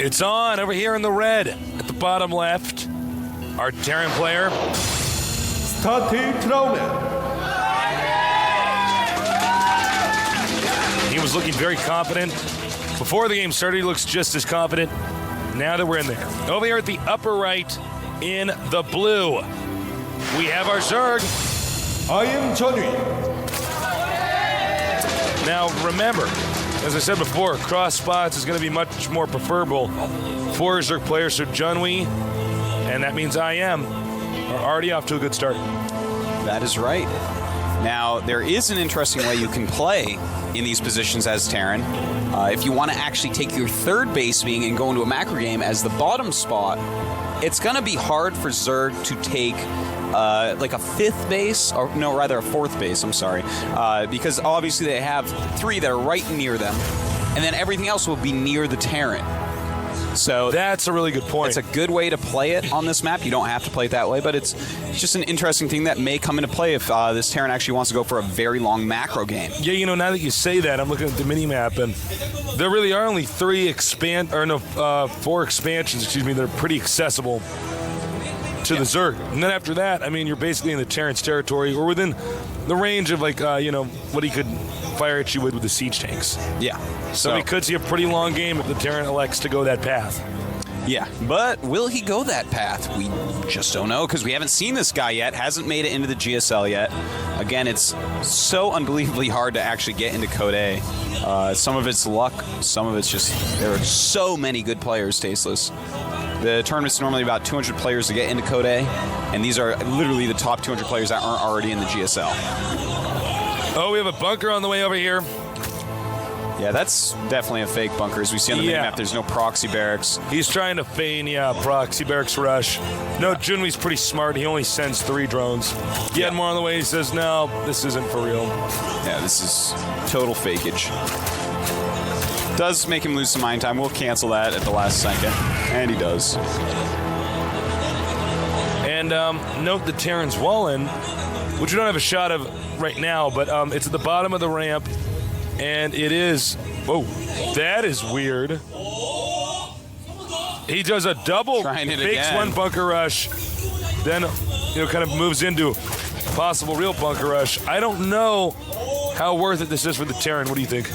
It's on over here in the red at the bottom left. Our Terran player. StarTale. He was looking very confident. Before the game started, he looks just as confident. Now that we're in there. Over here at the upper right in the blue, we have our Zerg. I am Johnny. Now remember, as I said before, cross spots is going to be much more preferable for Zerg players. So Junwei, and that means I am, are already off to a good start. That is right. Now, there is an interesting way you can play in these positions as Terran. If you want to actually take your third base being and go into a macro game as the bottom spot, it's going to be hard for Zerg to take like a fifth base, or no, rather a fourth base, I'm sorry, because obviously they have three that are right near them, and then everything else will be near the Terran. So that's a really good point. It's a good way to play it on this map. You don't have to play it that way, but it's just an interesting thing that may come into play if this Terran actually wants to go for a very long macro game. Yeah, you know, now that you say that, I'm looking at the mini-map, and there really are only four expansions, that are pretty accessible to the Zerg. And then after that, I mean, you're basically in the Terran's territory, or within the range of, like, what he could fire at you with the siege tanks. Yeah. So we could see a pretty long game if the Terran elects to go that path. Yeah, but will he go that path? We just don't know, because we haven't seen this guy yet, hasn't made it into the GSL yet. Again, it's so unbelievably hard to actually get into Code A. Some of it's luck, some of it's just, there are so many good players, Tasteless. The tournament's normally about 200 players to get into Code A, and these are literally the top 200 players that aren't already in the GSL. Oh, we have a bunker on the way over here. Yeah, that's definitely a fake bunker. As we see on the minimap, there's no proxy barracks. He's trying to feign, proxy barracks rush. No, Junwei's pretty smart. He only sends 3 drones. He had more on the way. He says, no, this isn't for real. Yeah, this is total fakeage. Does make him lose some mine time. We'll cancel that at the last second. And he does. And note the Terran's Wallen, which we don't have a shot of right now, but it's at the bottom of the ramp. And it is, whoa, that is weird. He does a double, fakes one bunker rush, then kind of moves into possible real bunker rush. I don't know how worth it this is for the Terran. What do you think?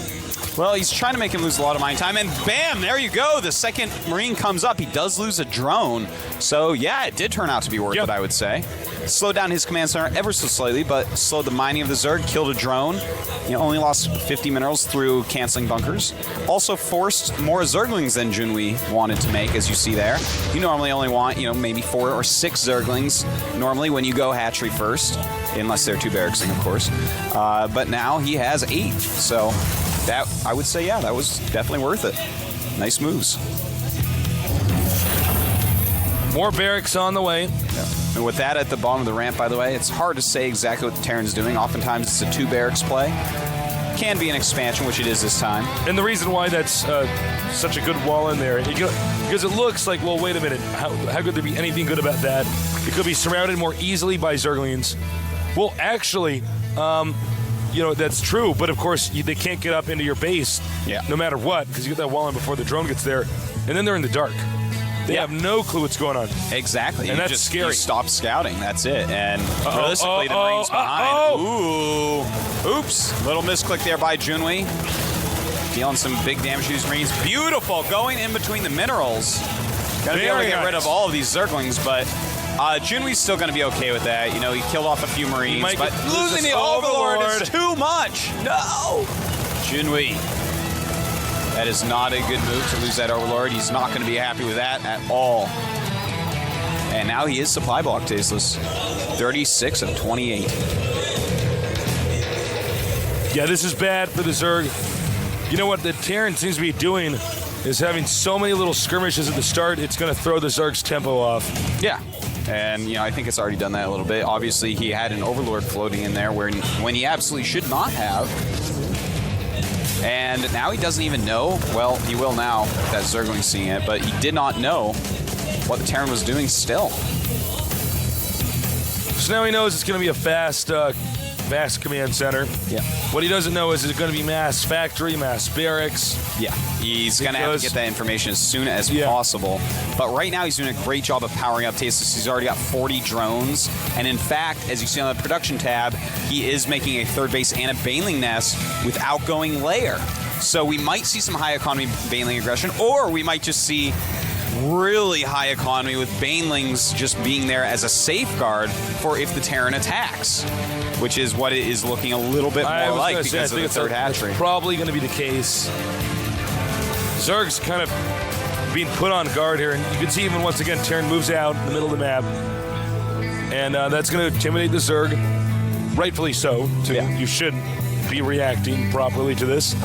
Well, he's trying to make him lose a lot of mine time, and bam, there you go. The second Marine comes up. He does lose a drone. So, yeah, it did turn out to be worth it, I would say. Slowed down his command center ever so slightly, but slowed the mining of the Zerg, killed a drone. Only lost 50 minerals through canceling bunkers. Also forced more Zerglings than Junwei wanted to make, as you see there. You normally only want, maybe 4 or 6 Zerglings normally when you go hatchery first, unless they're 2 barracksing, of course. But now he has 8, so that, I would say, that was definitely worth it. Nice moves. More barracks on the way. Yeah. And with that at the bottom of the ramp, by the way, it's hard to say exactly what the Terran's doing. Oftentimes it's a 2 barracks play. Can be an expansion, which it is this time. And the reason why that's such a good wall in there, because it looks like, well, wait a minute, how could there be anything good about that? It could be surrounded more easily by Zerglings. Well, actually, that's true, but of course, they can't get up into your base no matter what, because you get that wall in before the drone gets there, and then they're in the dark. They have no clue what's going on. Exactly. And that's scary. You stop scouting. That's it. And realistically, the Marine's behind. Ooh. Oops. Little misclick there by Junwei. Dealing some big damage to these Marines. Beautiful. Going in between the minerals. Gonna be able to get rid of all of these Zerglings, but Junwei's still going to be okay with that. He killed off a few Marines, but losing the Overlord is too much. No. Junwei. That is not a good move to lose that Overlord. He's not going to be happy with that at all. And now he is supply block, Tasteless. 36 of 28. Yeah, this is bad for the Zerg. You know what the Terran seems to be doing is having so many little skirmishes at the start, it's going to throw the Zerg's tempo off. Yeah. And, I think it's already done that a little bit. Obviously, he had an Overlord floating in there when he absolutely should not have. And now he doesn't even know. Well, he will now that Zergling's seeing it, but he did not know what the Terran was doing still. So now he knows it's going to be a fast vast command center. Yeah. What he doesn't know is it going to be mass factory, mass barracks? Yeah, he's going to have to get that information as soon as possible. But right now, he's doing a great job of powering up Tasteless. He's already got 40 drones. And in fact, as you see on the production tab, he is making a third base and a Baneling nest with outgoing layer. So we might see some high economy Baneling aggression, or we might just see really high economy with Banelings just being there as a safeguard for if the Terran attacks, which is what it is looking a little bit more like because of the third hatchery. Probably going to be the case. Zerg's kind of being put on guard here, and you can see even once again Terran moves out in the middle of the map, and that's going to intimidate the Zerg, rightfully so. You should be reacting properly to this,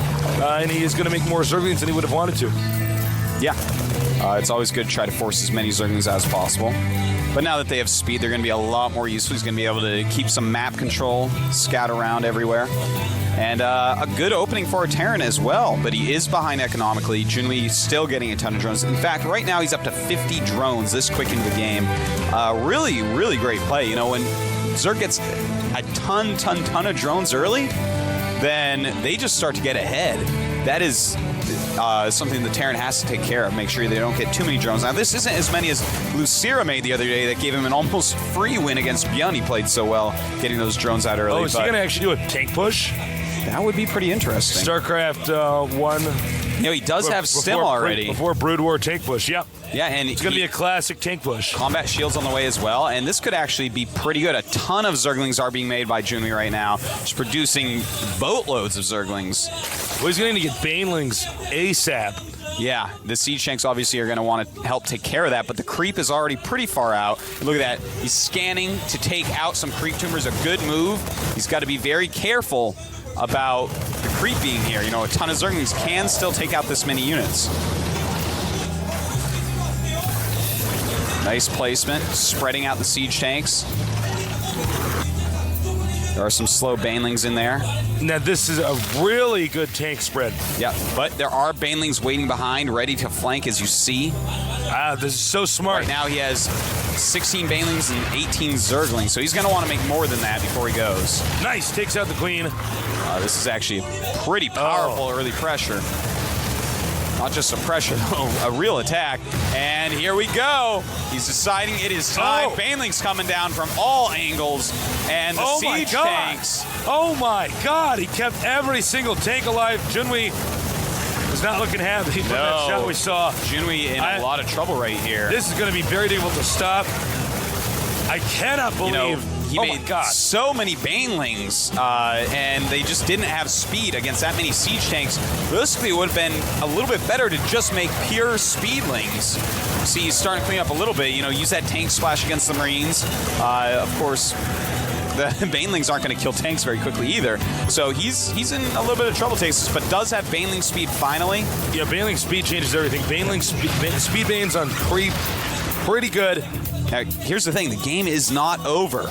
and he is going to make more Zerglings than he would have wanted to. Yeah. It's always good to try to force as many Zerglings as possible. But now that they have speed, they're going to be a lot more useful. He's going to be able to keep some map control, scout around everywhere. And a good opening for a Terran as well, but he is behind economically. Junwi still getting a ton of drones. In fact, right now he's up to 50 drones this quick into the game. Really, really great play. You know, when Zerg gets a ton of drones early, then they just start to get ahead. That is something the Terran has to take care of, make sure they don't get too many drones. Now, this isn't as many as Lucira made the other day that gave him an almost free win against Beyond. He played so well getting those drones out early. Oh, is he going to actually do a tank push? That would be pretty interesting. StarCraft 1. You know, he does have Stim already. Before Brood War tank push, yep. Yeah, and it's going to be a classic tank push. Combat shields on the way as well, and this could actually be pretty good. A ton of Zerglings are being made by Junwi right now, just producing boatloads of Zerglings. Well, he's going to get Banelings ASAP. Yeah, the Siege Tanks obviously are going to want to help take care of that, but the creep is already pretty far out. Look at that. He's scanning to take out some creep tumors. A good move. He's got to be very careful about the creep being here. You know, a ton of Zerglings can still take out this many units. Nice placement, spreading out the Siege Tanks. There are some slow Banelings in there. Now, this is a really good tank spread. Yeah, but there are Banelings waiting behind, ready to flank, as you see. This is so smart. Right now, he has 16 Banelings and 18 Zerglings, so he's going to want to make more than that before he goes. Nice, takes out the Queen. This is actually a pretty powerful early pressure. Not just a pressure, a real attack. And here we go. He's deciding it is time. Banelings coming down from all angles. And the Siege Tanks. Oh my God, he kept every single tank alive. Junwi was not looking happy from that shot we saw. Junwi in a lot of trouble right here. This is going to be very difficult to stop. I cannot believe. He made so many Banelings, and they just didn't have speed against that many Siege Tanks. Realistically, it would have been a little bit better to just make pure Speedlings. See, he's starting to clean up a little bit. You know, use that tank splash against the Marines. Of course, the Banelings aren't going to kill tanks very quickly either. So he's in a little bit of trouble, Tasteless, but does have Baneling speed finally. Yeah, Baneling speed changes everything. Baneling speed banes on creep, pretty good. Now, here's the thing, the game is not over.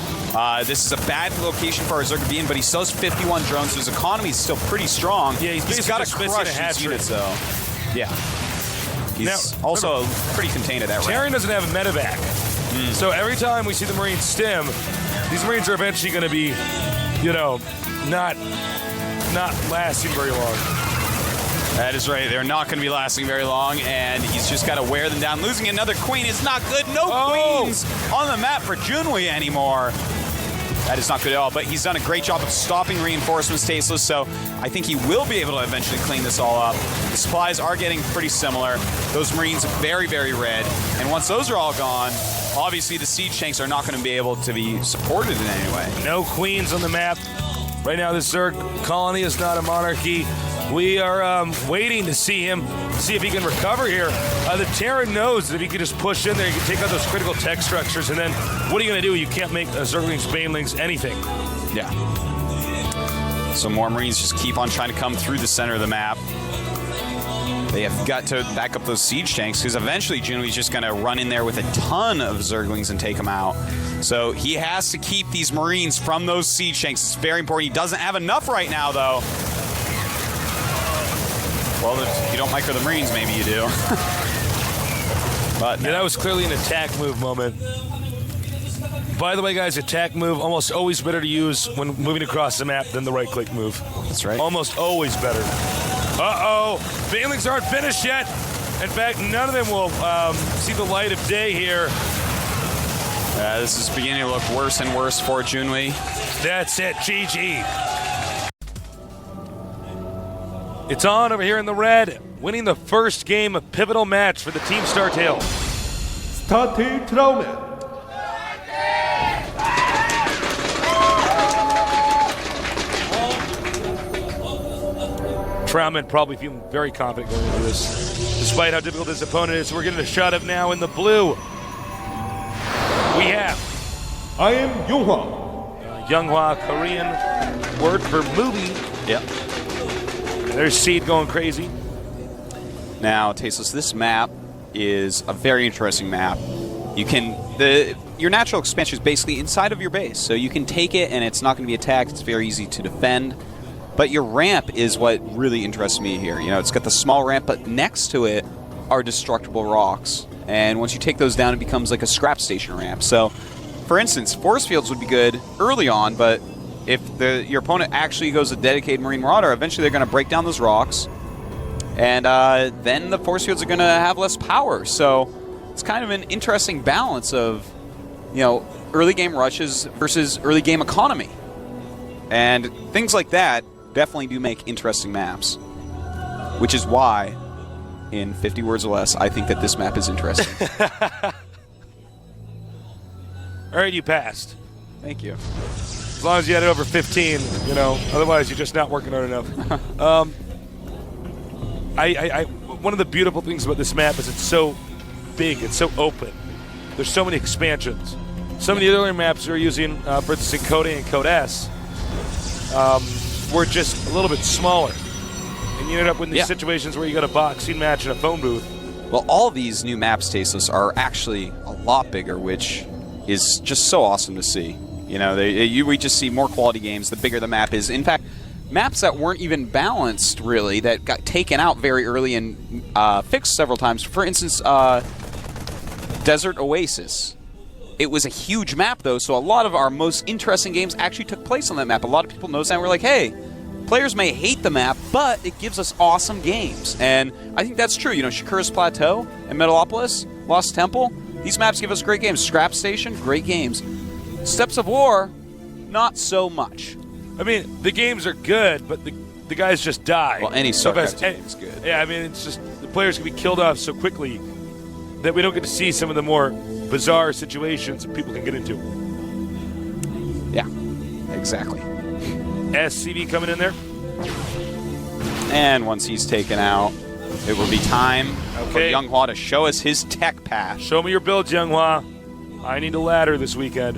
This is a bad location for our Zerg to be in, but he still has 51 drones, so his economy is still pretty strong. Yeah, he's got to crush his units, though. Yeah. He's also pretty contained at that range. Terran doesn't have a medevac. So every time we see the Marines stim, these Marines are eventually going to be, you know, not lasting very long. That is right. They're not going to be lasting very long, and he's just got to wear them down. Losing another Queen is not good. No Queens on the map for Junwi anymore. That is not good at all, but he's done a great job of stopping reinforcements, Tasteless, so I think he will be able to eventually clean this all up. The supplies are getting pretty similar. Those Marines very, very red, and once those are all gone, obviously the Siege Tanks are not going to be able to be supported in any way. No Queens on the map. Right now, the Zerg colony is not a monarchy. We are waiting to see if he can recover here. The Terran knows that if he can just push in there, he can take out those critical tech structures, and then what are you going to do? You can't make Zerglings, Banelings, anything. Yeah. So more Marines just keep on trying to come through the center of the map. They have got to back up those Siege Tanks, because eventually Junwi's just going to run in there with a ton of Zerglings and take them out. So he has to keep these Marines from those Siege Tanks. It's very important. He doesn't have enough right now, though. Well, if you don't micro the Marines, maybe you do. But yeah, that was clearly an attack move moment. By the way, guys, attack move almost always better to use when moving across the map than the right-click move. That's right. Almost always better. Uh-oh. Banelings aren't finished yet. In fact, none of them will see the light of day here. This is beginning to look worse and worse for Junwei. That's it. GG. It's on over here in the red, winning the first game of pivotal match for the Team StarTale. StarTale Trauma. Traumman probably feeling very confident going into this, despite how difficult this opponent is. We're getting a shot of now in the blue. We have I am Yonghwa. Younghwa, Korean word for movie. Yep. There's Seed going crazy. Now, Tasteless, this map is a very interesting map. You can your natural expansion is basically inside of your base, so you can take it and it's not going to be attacked. It's very easy to defend. But your ramp is what really interests me here. You know, it's got the small ramp, but next to it are destructible rocks. And once you take those down, it becomes like a scrap station ramp. So, for instance, force fields would be good early on, but if your opponent actually goes a dedicated Marine Marauder, eventually they're going to break down those rocks, and then the force fields are going to have less power. So it's kind of an interesting balance of, you know, early game rushes versus early game economy. And things like that definitely do make interesting maps, which is why, in 50 words or less, I think that this map is interesting. All right, you passed. Thank you. As long as you had it over 15, you know. Otherwise, you're just not working hard enough. One of the beautiful things about this map is it's so big, it's so open. There's so many expansions. Some of the other maps we're using, for instance, in Code A and Code S, were just a little bit smaller. And you end up with these situations where you got a boxing match in a phone booth. Well, all these new maps, Tasteless, are actually a lot bigger, which is just so awesome to see. You know, we just see more quality games the bigger the map is. In fact, maps that weren't even balanced, really, that got taken out very early and fixed several times. For instance, Desert Oasis. It was a huge map, though, so a lot of our most interesting games actually took place on that map. A lot of people noticed that and were like, hey, players may hate the map, but it gives us awesome games. And I think that's true. You know, Shakura's Plateau and Metalopolis, Lost Temple, these maps give us great games. Scrap Station, great games. Steps of War, not so much. I mean, the games are good, but the guys just die. Well, any StarCraft game is good. Yeah, I mean, it's just the players can be killed off so quickly that we don't get to see some of the more bizarre situations that people can get into. Yeah, exactly. SCV coming in there. And once he's taken out, it will be time for Younghwa to show us his tech path. Show me your build, Younghwa. I need a ladder this weekend.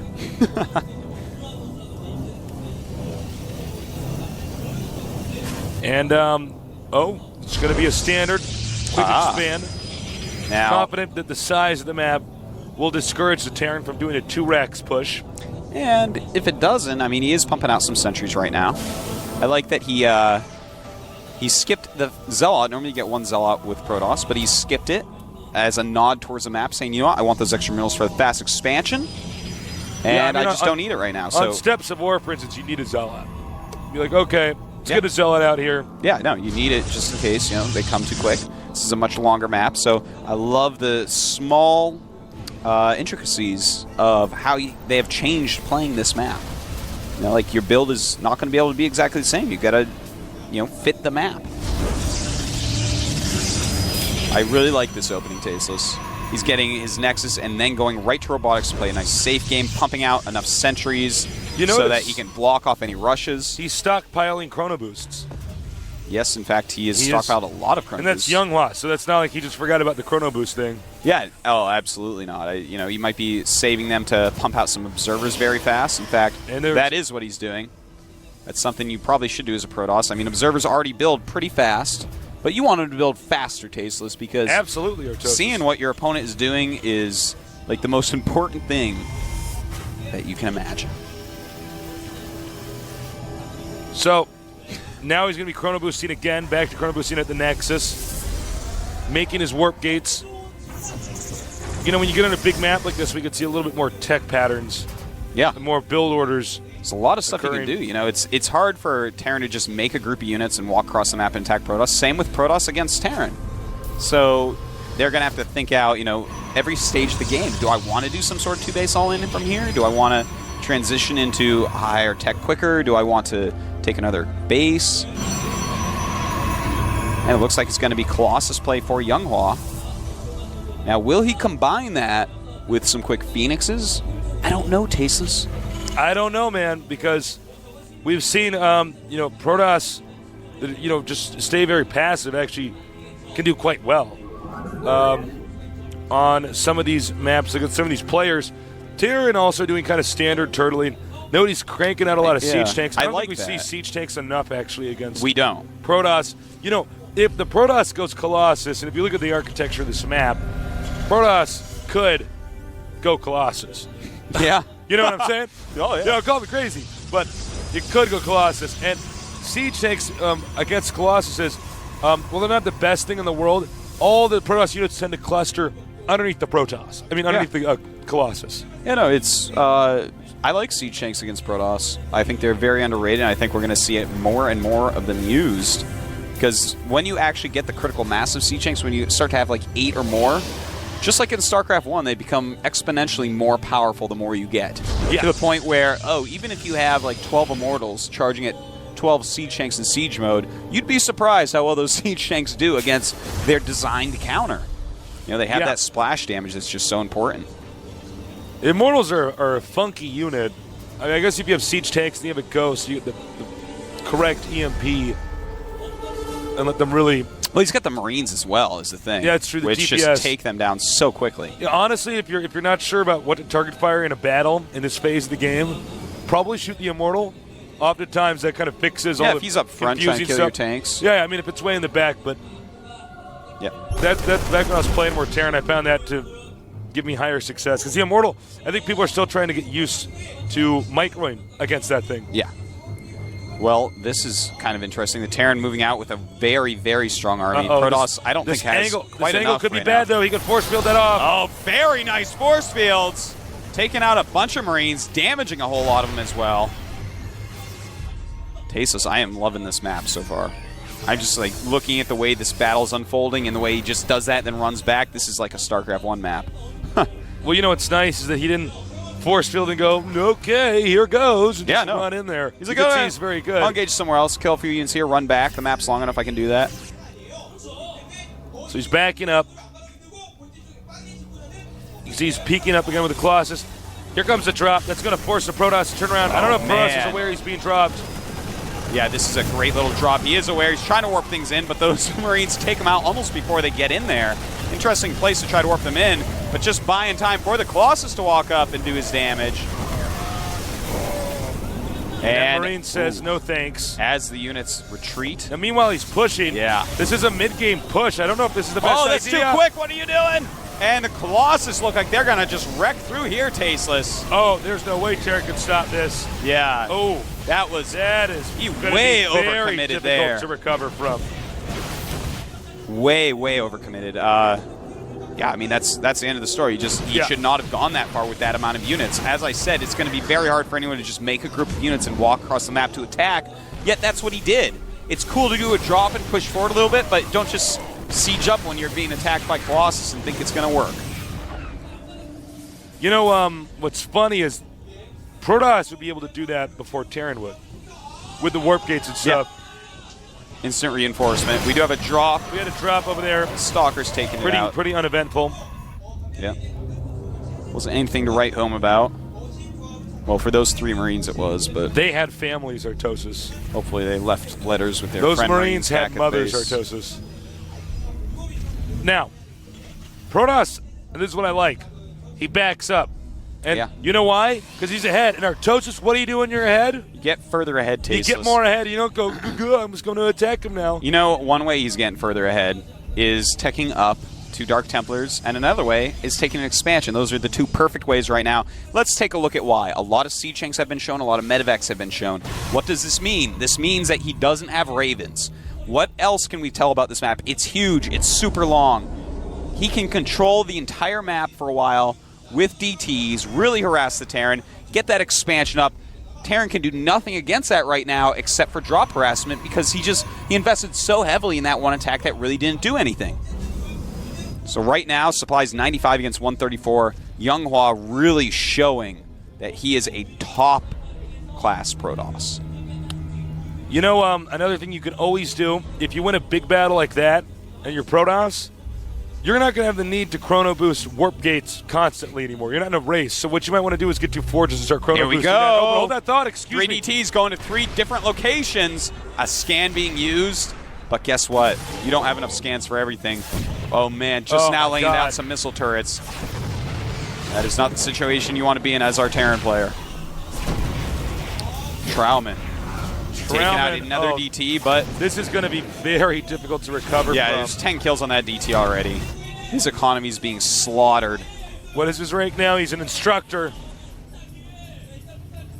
And, it's going to be a standard quick expand. Now, Confident that the size of the map will discourage the Terran from doing a 2-Rex push. and if it doesn't, I mean, he is pumping out some sentries right now. I like that he skipped the Zealot. Normally you get one Zealot with Protoss, but he skipped it as a nod towards the map, saying, you know what, I want those extra minerals for the fast expansion, and I just don't need it right now. So on Steps of War, for instance, you need a Zealot. You're like, okay, let's get a Zealot out here. Yeah, no, you need it just in case, they come too quick. This is a much longer map, so I love the small intricacies of how they have changed playing this map. Like your build is not going to be able to be exactly the same. You've got to, fit the map. I really like this opening, Tasteless. He's getting his Nexus and then going right to Robotics to play a nice safe game, pumping out enough sentries so that he can block off any rushes. He's stockpiling Chrono Boosts. Yes, in fact, he has stockpiled a lot of Chrono Boosts. And that's Younghwa, so that's not like he just forgot about the Chrono Boost thing. Yeah, oh, absolutely not. He might be saving them to pump out some Observers very fast. In fact, that is what he's doing. That's something you probably should do as a Protoss. I mean, Observers already build pretty fast, but you want them to build faster, Tasteless, because absolutely, seeing what your opponent is doing is like the most important thing that you can imagine. So now he's going to be Chrono Boosting again, back to Chrono Boosting at the Nexus, making his Warp Gates you know, when you get on a big map like this, we could see a little bit more tech patterns. Yeah. More build orders. There's a lot of stuff occurring. you can do. You know, it's hard for Terran to just make a group of units and walk across the map and attack Protoss. Same with Protoss against Terran. So they're going to have to think out, you know, every stage of the game. Do I want to do some sort of 2-base all-in from here? Do I want to transition into higher tech quicker? Do I want to take another base? And it looks like it's going to be Colossus play for Younghwa. Now, will he combine that with some quick Phoenixes? I don't know, Tasteless. I don't know, man, because we've seen, you know, Protoss, you know, just stay very passive, actually can do quite well on some of these maps against some of these players. Terran also doing kind of standard turtling. Note he's cranking out a lot of siege tanks. I don't think we see siege tanks enough, actually, against Protoss. You know, if the Protoss goes Colossus, and if you look at the architecture of this map, Protoss could go Colossus. Yeah. You know what I'm saying? Oh, yeah. You know, call me crazy, but you could go Colossus. And siege tanks against Colossuses, well, they're not the best thing in the world. All the Protoss units tend to cluster underneath the Protoss. I mean, underneath the Colossus. Yeah, no, it's... I like siege tanks against Protoss. I think they're very underrated, and I think we're going to see it more and more of them used. Because when you actually get the critical mass of siege tanks, when you start to have like 8 or more, just like in StarCraft 1, they become exponentially more powerful the more you get. Yes. To the point where, even if you have like 12 Immortals charging at 12 siege tanks in siege mode, you'd be surprised how well those siege tanks do against their designed counter. You know, they have that splash damage that's just so important. Immortals are a funky unit. I mean, I guess if you have siege tanks and you have a ghost, you get the correct EMP and let them really... Well, he's got the Marines as well, is the thing. Yeah, it's true. The which DPS. just take them down so quickly. Yeah, honestly, if you're not sure about what to target fire in a battle in this phase of the game, probably shoot the Immortal. Oftentimes, that kind of fixes all the if he's up front trying to kill your tanks. Yeah, I mean, if it's way in the back, but that's back when I was playing more Terran, I found that to give me higher success. Because the Immortal, I think people are still trying to get used to microing against that thing. Yeah. Well, this is kind of interesting. The Terran moving out with a very, very strong army. Protoss, I don't think has quite enough. This angle could be bad, though. He could force field that off. Oh, very nice force fields. Taking out a bunch of Marines, damaging a whole lot of them as well. Tasteless, I am loving this map so far. I'm just like looking at the way this battle's unfolding and the way he just does that and then runs back. This is like a StarCraft 1 map. Well, you know what's nice is that he didn't force field and go, okay, here goes. And yeah, just run in there. He's like, he's very good. I'll engage somewhere else, kill a few units here, run back. The map's long enough I can do that. So he's backing up. You see he's peeking up again with the Colossus. Here comes the drop. That's going to force the Protoss to turn around. I don't know if Protoss is aware he's being dropped. Yeah, this is a great little drop. He is aware. He's trying to warp things in, but those Marines take him out almost before they get in there. Interesting place to try to warp them in, but just buying time for the Colossus to walk up and do his damage. And Marine says no thanks. As the units retreat. And meanwhile, he's pushing. Yeah. This is a mid-game push. I don't know if this is the best idea. Oh, that's too quick. What are you doing? And the Colossus look like they're going to just wreck through here, Tasteless. Oh, there's no way Terran can stop this. Yeah. Oh, that is way overcommitted there. To recover from. Way overcommitted. Yeah, I mean that's the end of the story. You should not have gone that far with that amount of units. As I said, it's going to be very hard for anyone to just make a group of units and walk across the map to attack. Yet that's what he did. It's cool to do a drop and push forward a little bit, but don't just siege up when you're being attacked by Colossus and think it's going to work. You know, what's funny is Protoss would be able to do that before Terran would, with the warp gates and stuff. Yep. Instant reinforcement. We do have a drop. We had a drop over there. Stalker's taking it out. Pretty uneventful. Yeah. Wasn't anything to write home about. Well, for those 3 Marines it was, but... They had families, Artosis. Hopefully they left letters with their Those friend Marines had mothers, Artosis. Now, Protoss, and this is what I like, he backs up. And you know why? Because he's ahead. And Artosis, what do you do when you're ahead? You get further ahead, Tasteless. You get more ahead. You don't go, I'm just going to attack him now. You know, one way he's getting further ahead is teching up to Dark Templars, and another way is taking an expansion. Those are the 2 perfect ways right now. Let's take a look at why. A lot of siege tanks have been shown. A lot of medevacs have been shown. What does this mean? This means that he doesn't have Ravens. What else can we tell about this map? It's huge. It's super long. he can control the entire map for a while with DTs, really harass the Terran, get that expansion up. Terran can do nothing against that right now except for drop harassment because he invested so heavily in that one attack that really didn't do anything. So right now, Supply's 95 against 134. Younghwa really showing that he is a top-class Protoss. You know, another thing you can always do, if you win a big battle like that and you're Protoss, you're not going to have the need to chrono boost warp gates constantly anymore. You're not in a race. So what you might want to do is get 2 forges and start chrono boosting. Here we go. That. Oh, hold that thought. Excuse me. 3 DTs going to 3 different locations. A scan being used. But guess what? You don't have enough scans for everything. Oh, man. Just now laying down some missile turrets. That is not the situation you want to be in as our Terran player. Trauman. Taking out another DT, but this is going to be very difficult to recover yeah, from. There's 10 kills on that DT already. His economy is being slaughtered. What is his rank now? He's an instructor.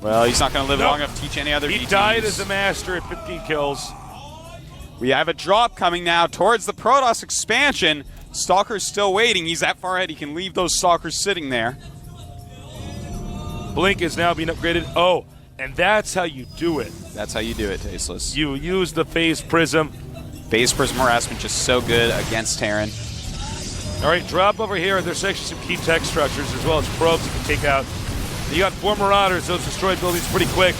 Well, he's not going to live long enough to teach any other DTs. He died as a master at 15 kills. We have a drop coming now towards the Protoss expansion. Stalker's still waiting. He's that far ahead. He can leave those Stalkers sitting there. Blink is now being upgraded. Oh, and that's how you do it. That's how you do it, Tasteless. You use the Phase Prism. Phase Prism harassment just so good against Terran. All right, drop over here. There's actually some key tech structures as well as probes you can take out. You got 4 Marauders. Those destroy buildings pretty quick.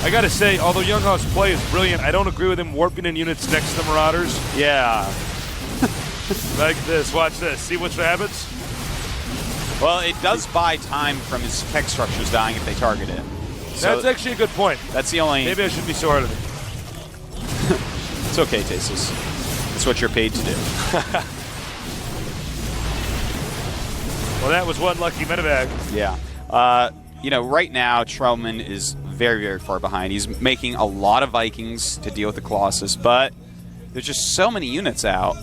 I got to say, although Younghwa's play is brilliant, I don't agree with him warping in units next to the Marauders. Yeah. Like this. Watch this. See what happens? Well, it does buy time from his tech structures dying if they target it. So that's actually a good point. That's the only... Maybe I shouldn't be so hard on it. It's okay, Tasteless. It's what you're paid to do. Well, that was one lucky medevac. Yeah. You know, right now, Trauman is very, very far behind. He's making a lot of Vikings to deal with the Colossus, but there's just so many units out.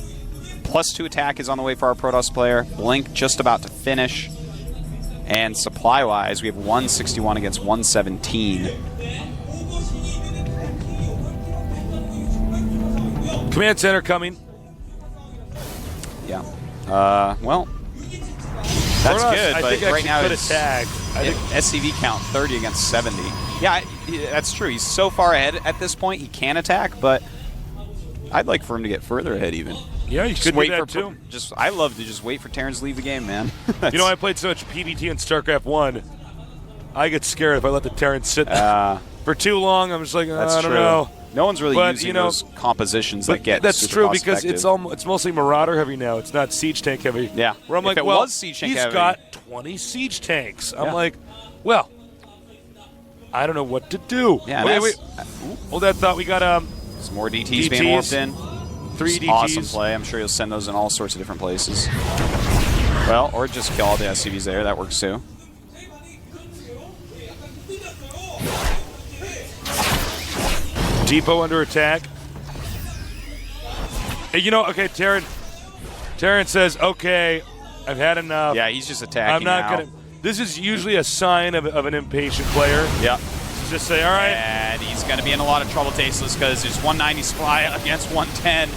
+2 attack is on the way for our Protoss player. Blink just about to finish. And supply-wise, we have 161 against 117. Command center coming. Yeah. Well, that's good, but right now it's attack. I think SCV count 30 against 70. Yeah, that's true. He's so far ahead at this point, he can attack, but I'd like for him to get further ahead even. Yeah, you could do that too. I love to just wait for Terrans to leave the game, man. You know, I played so much PvT in StarCraft 1. I get scared if I let the Terrans sit for too long. I'm just like, I don't know. No one's really using those compositions that get that's super true cost because effective. it's mostly Marauder heavy now. It's not Siege Tank heavy. Yeah. Where I'm if like, it well, was Siege Tank he's heavy, got 20 Siege Tanks. I'm like, well, I don't know what to do. Yeah, wait. Hold that thought. We got some more DTs being warped in. 3 DTs. Awesome play. I'm sure he'll send those in all sorts of different places. Well, or just kill all the SCVs there. That works too. Depot under attack. Hey, you know, okay, Terran says, okay, I've had enough. Yeah, he's just attacking I'm not going to. This is usually a sign of an impatient player. Yeah. Just say, all right. And he's going to be in a lot of trouble, Tasteless, because there's 190 supply against 110.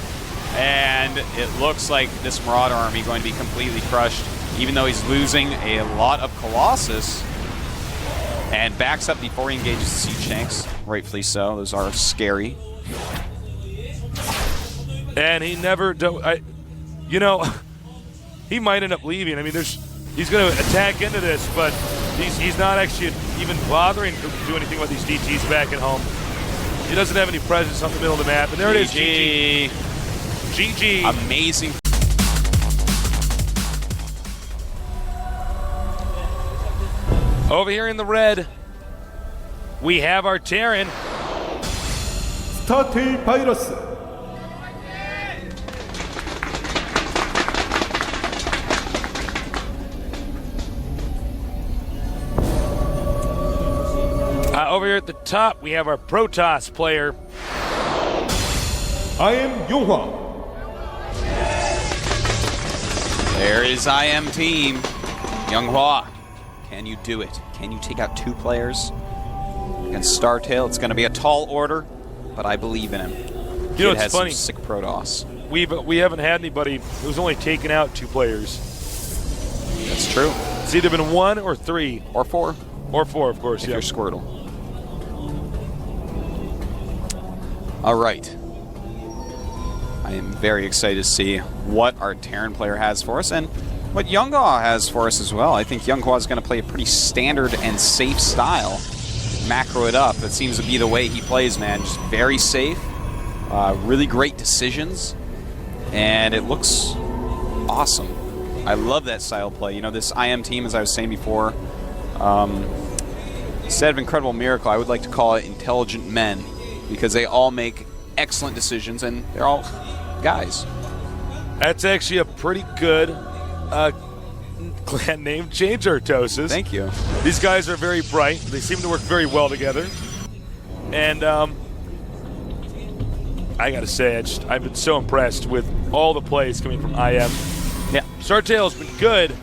And it looks like this Marauder army going to be completely crushed, even though he's losing a lot of Colossus. And backs up before he engages the Siege Tanks. Rightfully so. Those are scary. And he never, you know, he might end up leaving. I mean, he's going to attack into this, but he's not actually even bothering to do anything with these DTs back at home. He doesn't have any presence on the middle of the map. And there it is, GG. GG. Amazing. Over here in the red, we have our Terran. StarTale Pirates. Over here at the top, we have our Protoss player. I am Younghwa. There is IM team. Younghwa. Can you do it? Can you take out 2 players against StarTale? It's going to be a tall order, but I believe in him. You know, it's has funny. Some sick Protoss. we haven't had anybody who's only taken out 2 players. That's true. It's either been 1 or 3. Or 4. Or 4, of course, If yeah. you're Squirtle. All right. I am very excited to see what our Terran player has for us and what Younghwa has for us as well. I think Younghwa is going to play a pretty standard and safe style. Macro it up. That seems to be the way he plays, man. Just very safe. Really great decisions. And it looks awesome. I love that style of play. You know, this IM team, as I was saying before, instead of Incredible Miracle, I would like to call it Intelligent Men, because they all make excellent decisions, and they're all guys. That's actually a pretty good clan name change, Artosis. Thank you. These guys are very bright. They seem to work very well together. And I got to say, I've been so impressed with all the plays coming from IM. Yeah. StarTale's been good,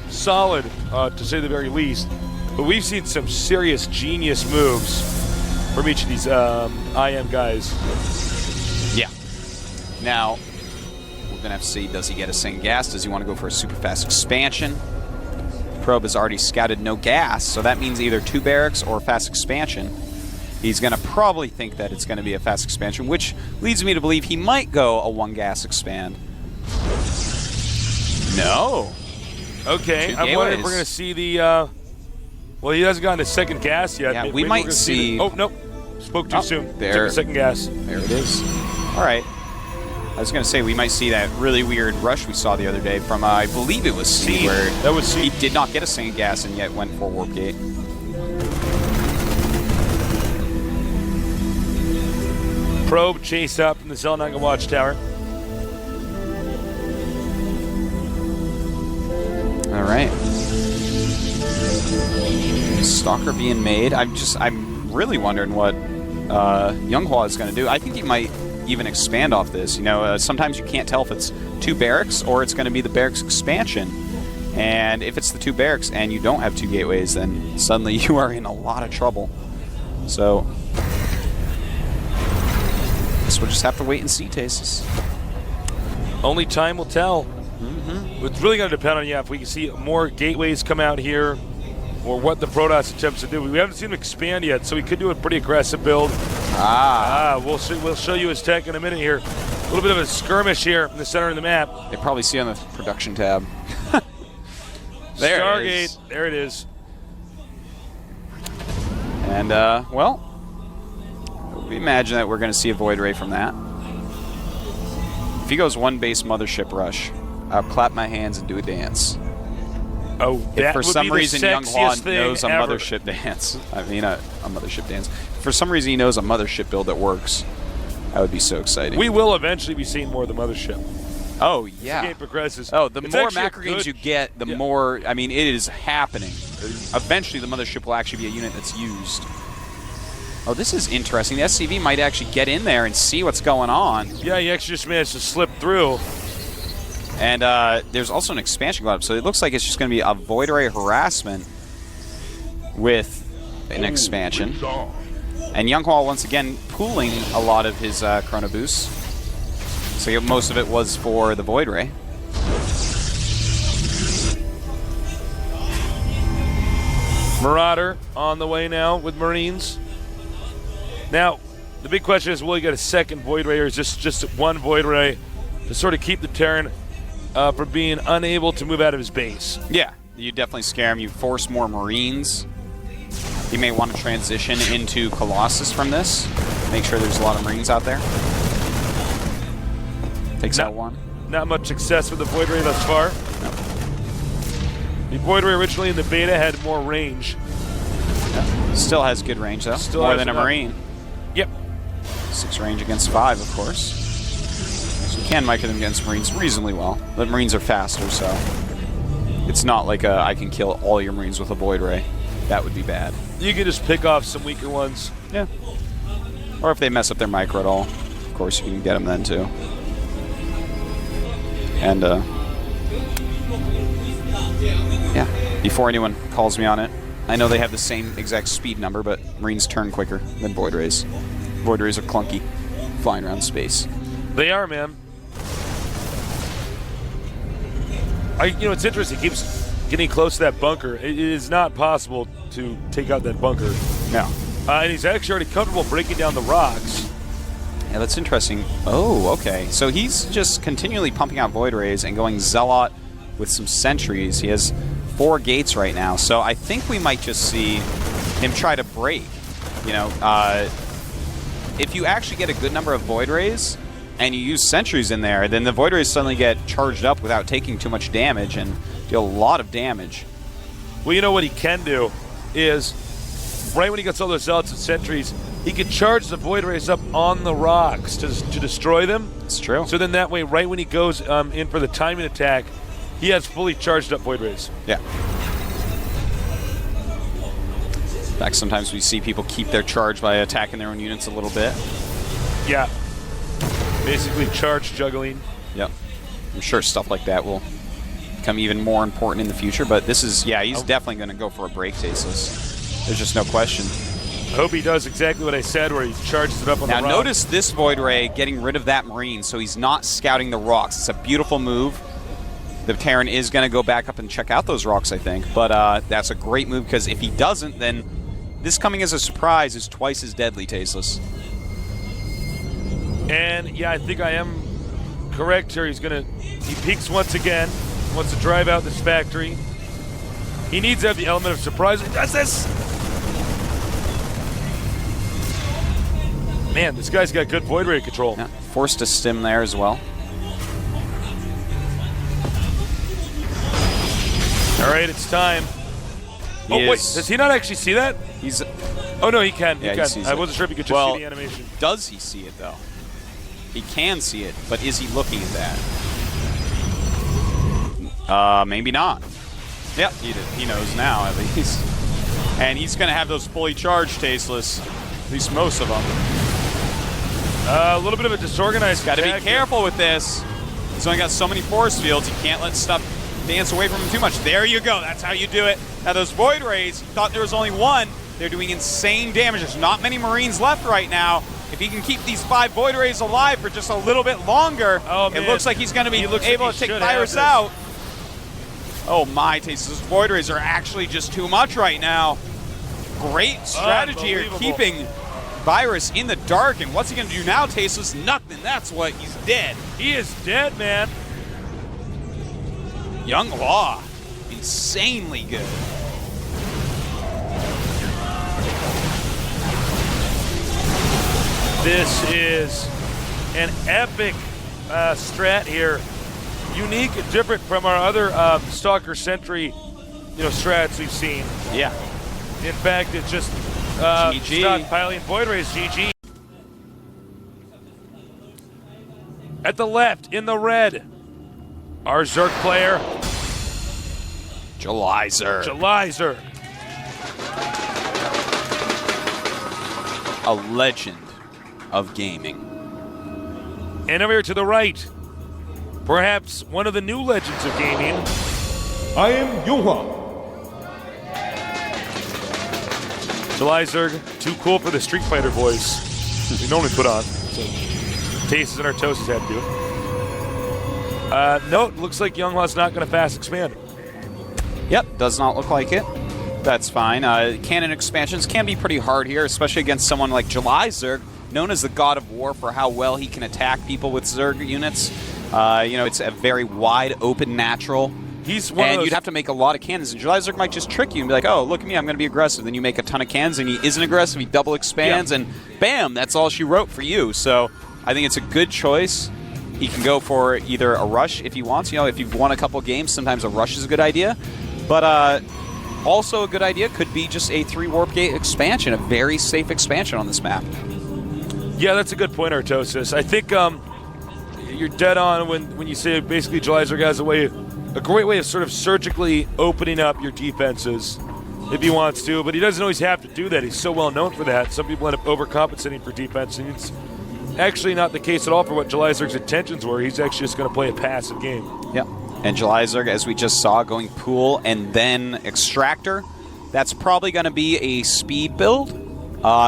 solid, to say the very least. But we've seen some serious genius moves from each of these IM guys. Yeah. Now, we're going to have to see, does he get a second gas? Does he want to go for a super fast expansion? Probe has already scouted no gas, so that means either 2 barracks or fast expansion. He's going to probably think that it's going to be a fast expansion, which leads me to believe he might go a 1 gas expand. No. Okay, I'm wondering if we're going to see the... well, he hasn't gotten a second gas yet. Yeah, Maybe we we're might gonna see... Oh, nope. Spoke too soon. There. Took a second gas. There it is. All right. I was going to say we might see that really weird rush we saw the other day from, I believe it was C, where that was C. He did not get a second gas and yet went for Warp Gate. Probe chase up from the Zelnaga Watchtower. All right. Stalker being made. I'm really wondering what Younghwa is going to do. I think he might even expand off this. You know, sometimes you can't tell if it's 2 barracks or it's going to be the barracks expansion. And if it's the 2 barracks and you don't have 2 gateways, then suddenly you are in a lot of trouble. So, guess we'll just have to wait and see, Tasis. Only time will tell. It's really going to depend on, if we can see more gateways come out here or what the Protoss attempts to do. We haven't seen him expand yet, so he could do a pretty aggressive build. We'll show you his tech in a minute here. A little bit of a skirmish here in the center of the map. They probably see on the production tab. There Stargate, it is. there it is. And, well, we imagine that we're going to see a Void Ray from that. If he goes 1 base Mothership Rush, I'll clap my hands and do a dance. Oh, that if for would some be the reason sexiest Younghwa thing knows a ever. Mothership dance. I mean, a Mothership dance. If for some reason he knows a Mothership build that works, that would be so exciting. We will eventually be seeing more of the Mothership. Oh, The yeah. game progresses. Oh, the It's more actually a macro games good- you get, the more, I mean, it is happening. Eventually, the Mothership will actually be a unit that's used. Oh, this is interesting. The SCV might actually get in there and see what's going on. Yeah, he actually just managed to slip through. And there's also an expansion going up, so it looks like it's just going to be a Void Ray harassment with an expansion. And Younghwa, once again, pooling a lot of his Chrono Boosts. So most of it was for the Void Ray. Marauder on the way now with Marines. Now, the big question is, will he get a second Void Ray, or is this just 1 Void Ray to sort of keep the Terran from being unable to move out of his base? Yeah, you definitely scare him. You force more Marines. He may want to transition into Colossus from this. Make sure there's a lot of Marines out there. Takes out 1. Not much success with the Void Ray thus far. No. The Void Ray originally in the beta had more range. Yeah. Still has good range, though. Still more has than a enough. Marine. Yep. 6 range against 5, of course. So you can micro them against Marines reasonably well. The Marines are faster, so it's not like I can kill all your Marines with a Void Ray. That would be bad. You can just pick off some weaker ones. Yeah. Or if they mess up their micro at all, of course you can get them then too. And yeah, before anyone calls me on it, I know they have the same exact speed number, but Marines turn quicker than Void Rays. Void Rays are clunky, flying around space. They are, man. It's interesting. He keeps getting close to that bunker. It is not possible to take out that bunker. No. And he's actually already comfortable breaking down the rocks. Yeah, that's interesting. Oh, okay. So he's just continually pumping out Void Rays and going Zealot with some sentries. He has 4 gates right now, so I think we might just see him try to break. If you actually get a good number of Void Rays and you use sentries in there, then the Void Rays suddenly get charged up without taking too much damage and deal a lot of damage. Well, you know what he can do is, right when he gets all those Zealots and sentries, he can charge the Void Rays up on the rocks to destroy them. It's true. So then that way, right when he goes in for the timing attack, he has fully charged up Void Rays. Yeah. In fact, sometimes we see people keep their charge by attacking their own units a little bit. Yeah. Basically charge juggling. Yep. I'm sure stuff like that will become even more important in the future, but this is, yeah, he's definitely going to go for a break, Tasteless. There's just no question. I hope he does exactly what I said, where he charges it up on the rock. Now notice this Void Ray getting rid of that Marine, so he's not scouting the rocks. It's a beautiful move. The Terran is going to go back up and check out those rocks, I think, but that's a great move, because if he doesn't, then this coming as a surprise is twice as deadly, Tasteless. And yeah, I think I am correct here. He peeks once again, wants to drive out this factory. He needs to have the element of surprise. He does this! Man, this guy's got good Void Ray control. Yeah, forced to stim there as well. All right, it's time. Wait, does he not actually see that? He's. Oh no, he can. Yeah, he can. sees I it. wasn't sure if he could just see the animation. Does he see it though? He can see it, but is he looking at that? Maybe not. Yep, he knows now at least. And he's going to have those fully charged Tasteless, at least most of them. A little bit of a disorganized. Got to be careful with this. He's only got so many force fields. He can't let stuff dance away from him too much. There you go. That's how you do it. Now those Void Rays, he thought there was only one. They're doing insane damage. There's not many Marines left right now. If he can keep these 5 Void Rays alive for just a little bit longer, it looks like he's going to be able to take Virus out. Oh my, Tasteless. Void Rays are actually just too much right now. Great strategy here, keeping Virus in the dark. And what's he going to do now, Tasteless? Nothing. That's what. He's dead. He is dead, man. Young Law, insanely good. This is an epic strat here. Unique and different from our other Stalker Sentry, strats we've seen. Yeah. In fact, it's just GG. stockpiling Void Rays. GG. At the left, in the red, our Zerg player, Julyzer. A legend of gaming. And over here to the right, perhaps one of the new legends of gaming. I am Yonghwa. Julyzer, too cool for the Street Fighter voice we normally put on. So Tastes and our Toasts had to do it. No, it looks like Younghwa's not going to fast expand. Yep, does not look like it. That's fine. Cannon expansions can be pretty hard here, especially against someone like Julyzer, known as the God of War for how well he can attack people with Zerg units. It's a very wide open natural. He's one of those. You'd have to make a lot of cannons. And Julyzer might just trick you and be like, oh, look at me, I'm going to be aggressive. Then you make a ton of cannons, and he isn't aggressive. He double expands, and bam, that's all she wrote for you. So I think it's a good choice. He can go for either a rush if he wants. If you've won a couple games, sometimes a rush is a good idea. But also a good idea could be just a 3 Warp Gate expansion, a very safe expansion on this map. Yeah, that's a good point, Artosis. I think you're dead on when you say basically Julyzer has a great way of sort of surgically opening up your defenses if he wants to, but he doesn't always have to do that. He's so well known for that. Some people end up overcompensating for defense, and it's actually not the case at all for what Julyzer's intentions were. He's actually just going to play a passive game. Yeah. And Julyzer, as we just saw, going Pool and then Extractor. That's probably going to be a speed build.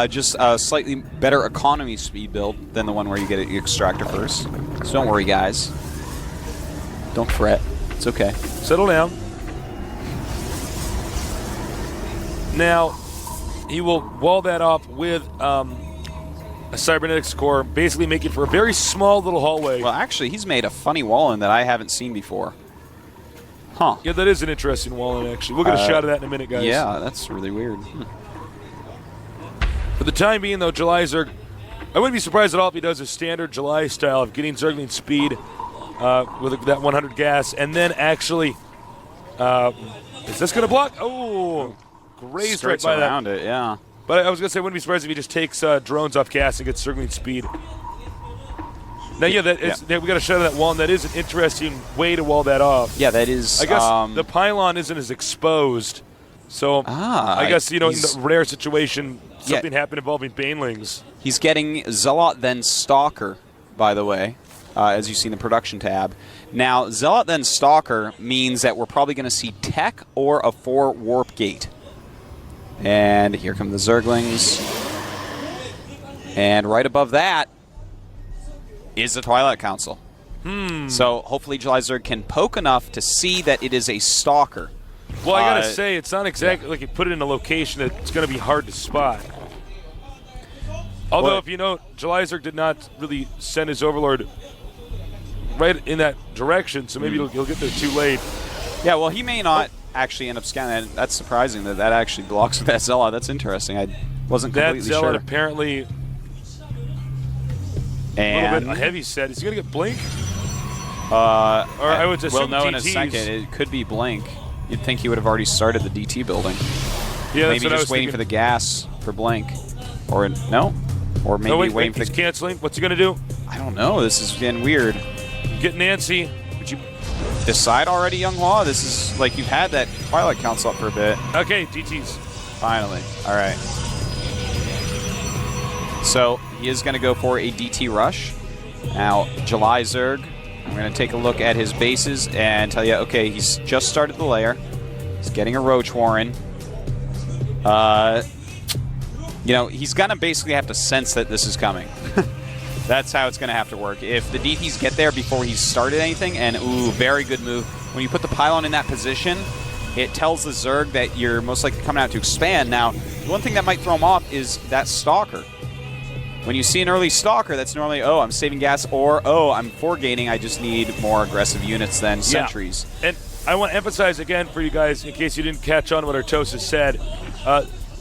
Just a slightly better economy speed build than the one where you get your Extractor first. So don't worry, guys. Don't fret. It's okay. Settle down. Now, he will wall that off with a cybernetics core, basically make it for a very small little hallway. Well, actually, he's made a funny wall in that I haven't seen before. Huh. Yeah, that is an interesting wall in, actually. We'll get a shot of that in a minute, guys. Yeah, that's really weird. For the time being, though, July Zerg, I wouldn't be surprised at all if he does a standard July style of getting Zergling speed with that 100 gas, and then actually, is this going to block? Oh, grazed right by around that. it, yeah. But I was going to say, I wouldn't be surprised if he just takes drones off gas and gets Zergling speed. Now, yeah, we got to shut that wall, and that is an interesting way to wall that off. Yeah, that is. I guess the pylon isn't as exposed, so I guess, in the rare situation, something happened involving banelings. He's getting Zealot then Stalker, by the way, as you see in the production tab. Now, Zealot then Stalker means that we're probably going to see Tech or a 4 Warp Gate. And here come the Zerglings. And right above that is the Twilight Council. So hopefully July Zerg can poke enough to see that it is a Stalker. Well, I got to say, it's not exactly like you put it in a location that's going to be hard to spot. Although, if you know, July Zerg did not really send his Overlord right in that direction, so maybe he'll get there too late. Yeah, well, he may not actually end up scanning that. That's surprising that actually blocks with that Zealot. That's interesting. I wasn't completely that Zealot sure. Apparently and a little bit heavy set. Is he going to get Blink? Or I would assume we'll know in a DTs. second. It could be Blink. You'd think he would have already started the DT building. Yeah, maybe that's what just waiting for the gas for Blink. Or no? Or maybe waiting for he's canceling. What's he going to do? I don't know. This is getting weird. Get Nancy. Would you decide already, Young Law? This is like you've had that Twilight Council up for a bit. Okay, DTs. Finally. All right. So he is going to go for a DT rush. Now, July Zerg, I'm going to take a look at his bases and tell you, okay, he's just started the lair. He's getting a Roach Warren. He's going to basically have to sense that this is coming. That's how it's going to have to work. If the DTs get there before he's started anything, and ooh, very good move. When you put the pylon in that position, it tells the Zerg that you're most likely coming out to expand. Now, one thing that might throw him off is that Stalker. When you see an early Stalker, that's normally, oh, I'm saving gas, or, oh, I'm foregating, I just need more aggressive units than sentries. And I want to emphasize again for you guys, in case you didn't catch on what Artosis said,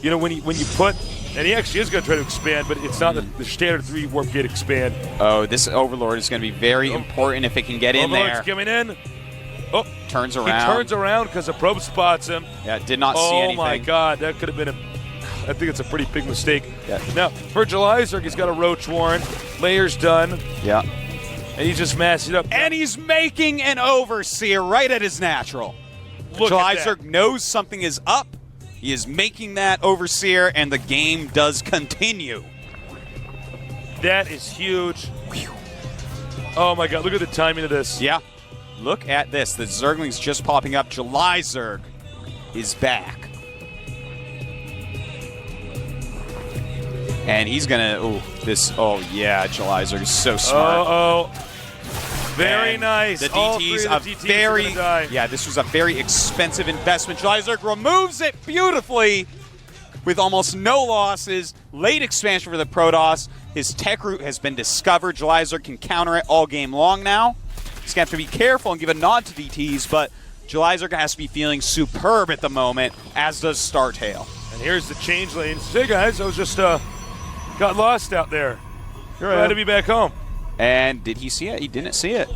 when you put, and he actually is going to try to expand, but it's not the standard 3 Warp Gate expand. Oh, this Overlord is going to be very important if it can get in there. Overlord's coming in. Oh, turns around. He turns around because the probe spots him. Yeah, did not see anything. Oh my God, that could have been I think it's a pretty big mistake. Yeah. Now, for July Zerg, he's got a Roach Warren. Layer's done. Yeah. And he's just massing up. And he's making an Overseer right at his natural. July Zerg knows something is up. He is making that Overseer, and the game does continue. That is huge. Oh my God, look at the timing of this. Yeah. Look at this. The Zergling's just popping up. July Zerg is back. And he's going to, yeah, July Zerg is so smart. Very nice. The DTs, yeah, this was a very expensive investment. July Zerg removes it beautifully with almost no losses. Late expansion for the Protoss. His tech route has been discovered. July Zerg can counter it all game long now. He's going to have to be careful and give a nod to DTs, but July Zerg has to be feeling superb at the moment, as does StarTale. And here's the change lanes. Hey guys, I was just got lost out there. Glad to be back home. And did he see it? He didn't see it.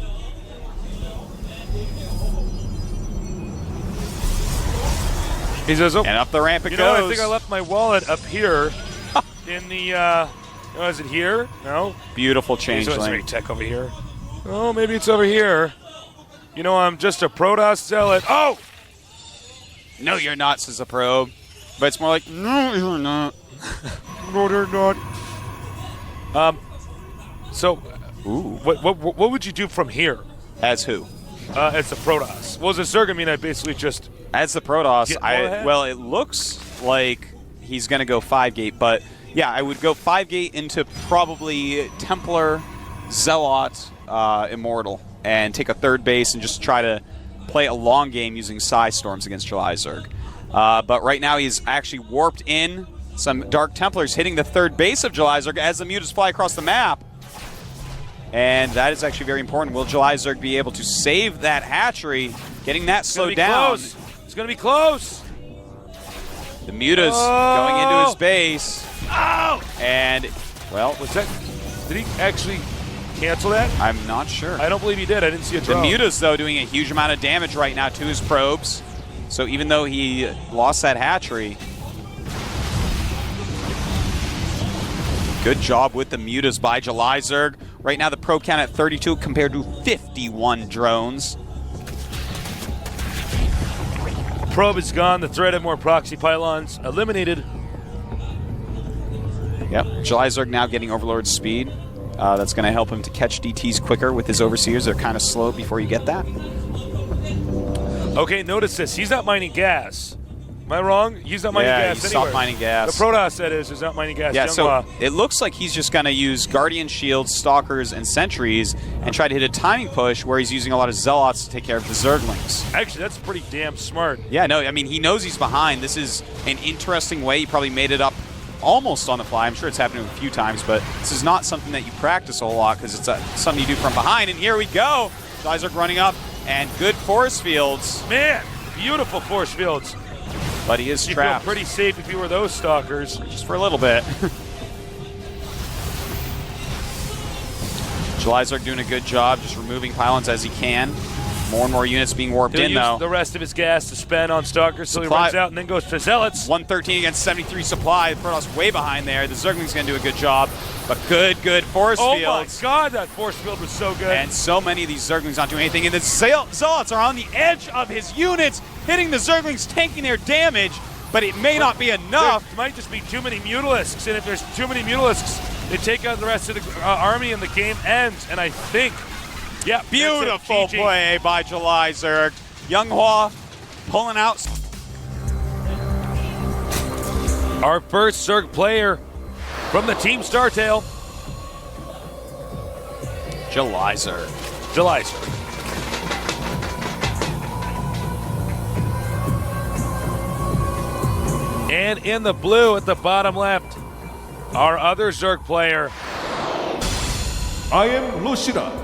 He says, and up the ramp it goes. I think I left my wallet up here in the, is it here? No? Beautiful change lane. There's tech over here. Oh, maybe it's over here. I'm just a Protoss zealot. Oh! No, you're not, says a probe. But it's more like, no, you're not. No, they're not. So, what would you do from here? As who? As the Protoss. Well, as a Zerg, I basically just... As the Protoss, it looks like he's going to go 5-gate, but yeah, I would go 5-gate into probably Templar, Zealot, Immortal, and take a third base and just try to play a long game using Psy Storms against July Zerg. But right now he's actually warped in some Dark Templars hitting the third base of July Zerg as the Mutas fly across the map. And that is actually very important. Will July Zerg be able to save that hatchery, getting that slowed down? Close. It's going to be close. The Mutas going into his base. Oh! And, well, Was that? Did he actually cancel that? I'm not sure. I don't believe he did. I didn't see a The drone. Mutas, though, doing a huge amount of damage right now to his probes. So even though he lost that hatchery, good job with the Mutas by July Zerg. Right now the probe count at 32 compared to 51 drones. Probe is gone. The threat of more proxy pylons eliminated. Yep, July Zerg now getting Overlord speed. That's going to help him to catch DTs quicker with his Overseers. They're kind of slow before you get that. Okay, notice this. He's not mining gas. Am I wrong? He's not mining gas he anywhere. stopped mining gas. The Protoss, that is not mining gas. Yeah, so Younghua. it looks like he's just going to use Guardian Shields, Stalkers, and Sentries and try to hit a timing push where he's using a lot of Zealots to take care of the Zerglings. Actually, that's pretty damn smart. Yeah, no, I mean, he knows he's behind. This is an interesting way. He probably made it up almost on the fly. I'm sure it's happened to him a few times, but this is not something that you practice a whole lot because it's something you do from behind. And here we go. Guys are running up, and good force fields. Man, beautiful force fields. But he is You trapped. feel pretty safe if you were those stalkers. Just for a little bit. July Zerg doing a good job just removing pylons as he can. More and more units being warped He'll in, use though. the rest of his gas to spend on stalkers, so he Supply- runs out and then goes to Zealots. 113 against 73 supply. The Protoss way behind there. The Zergling's going to do a good job. But good force Oh fields. my god, that force field was so good. And so many of these Zerglings not doing anything. And the Zealots are on the edge of his units, hitting the Zerglings, tanking their damage. But it may not be enough. There might just be too many Mutalisks, and if there's too many Mutalisks, they take out the rest of the army and the game ends. And I think, yeah, that's it. Beautiful GG. play by July Zerg. Younghua pulling out. Our first Zerg player from the team StarTale, July Zerg. July Zerg. And in the blue at the bottom left, our other Zerg player. I am Lushida.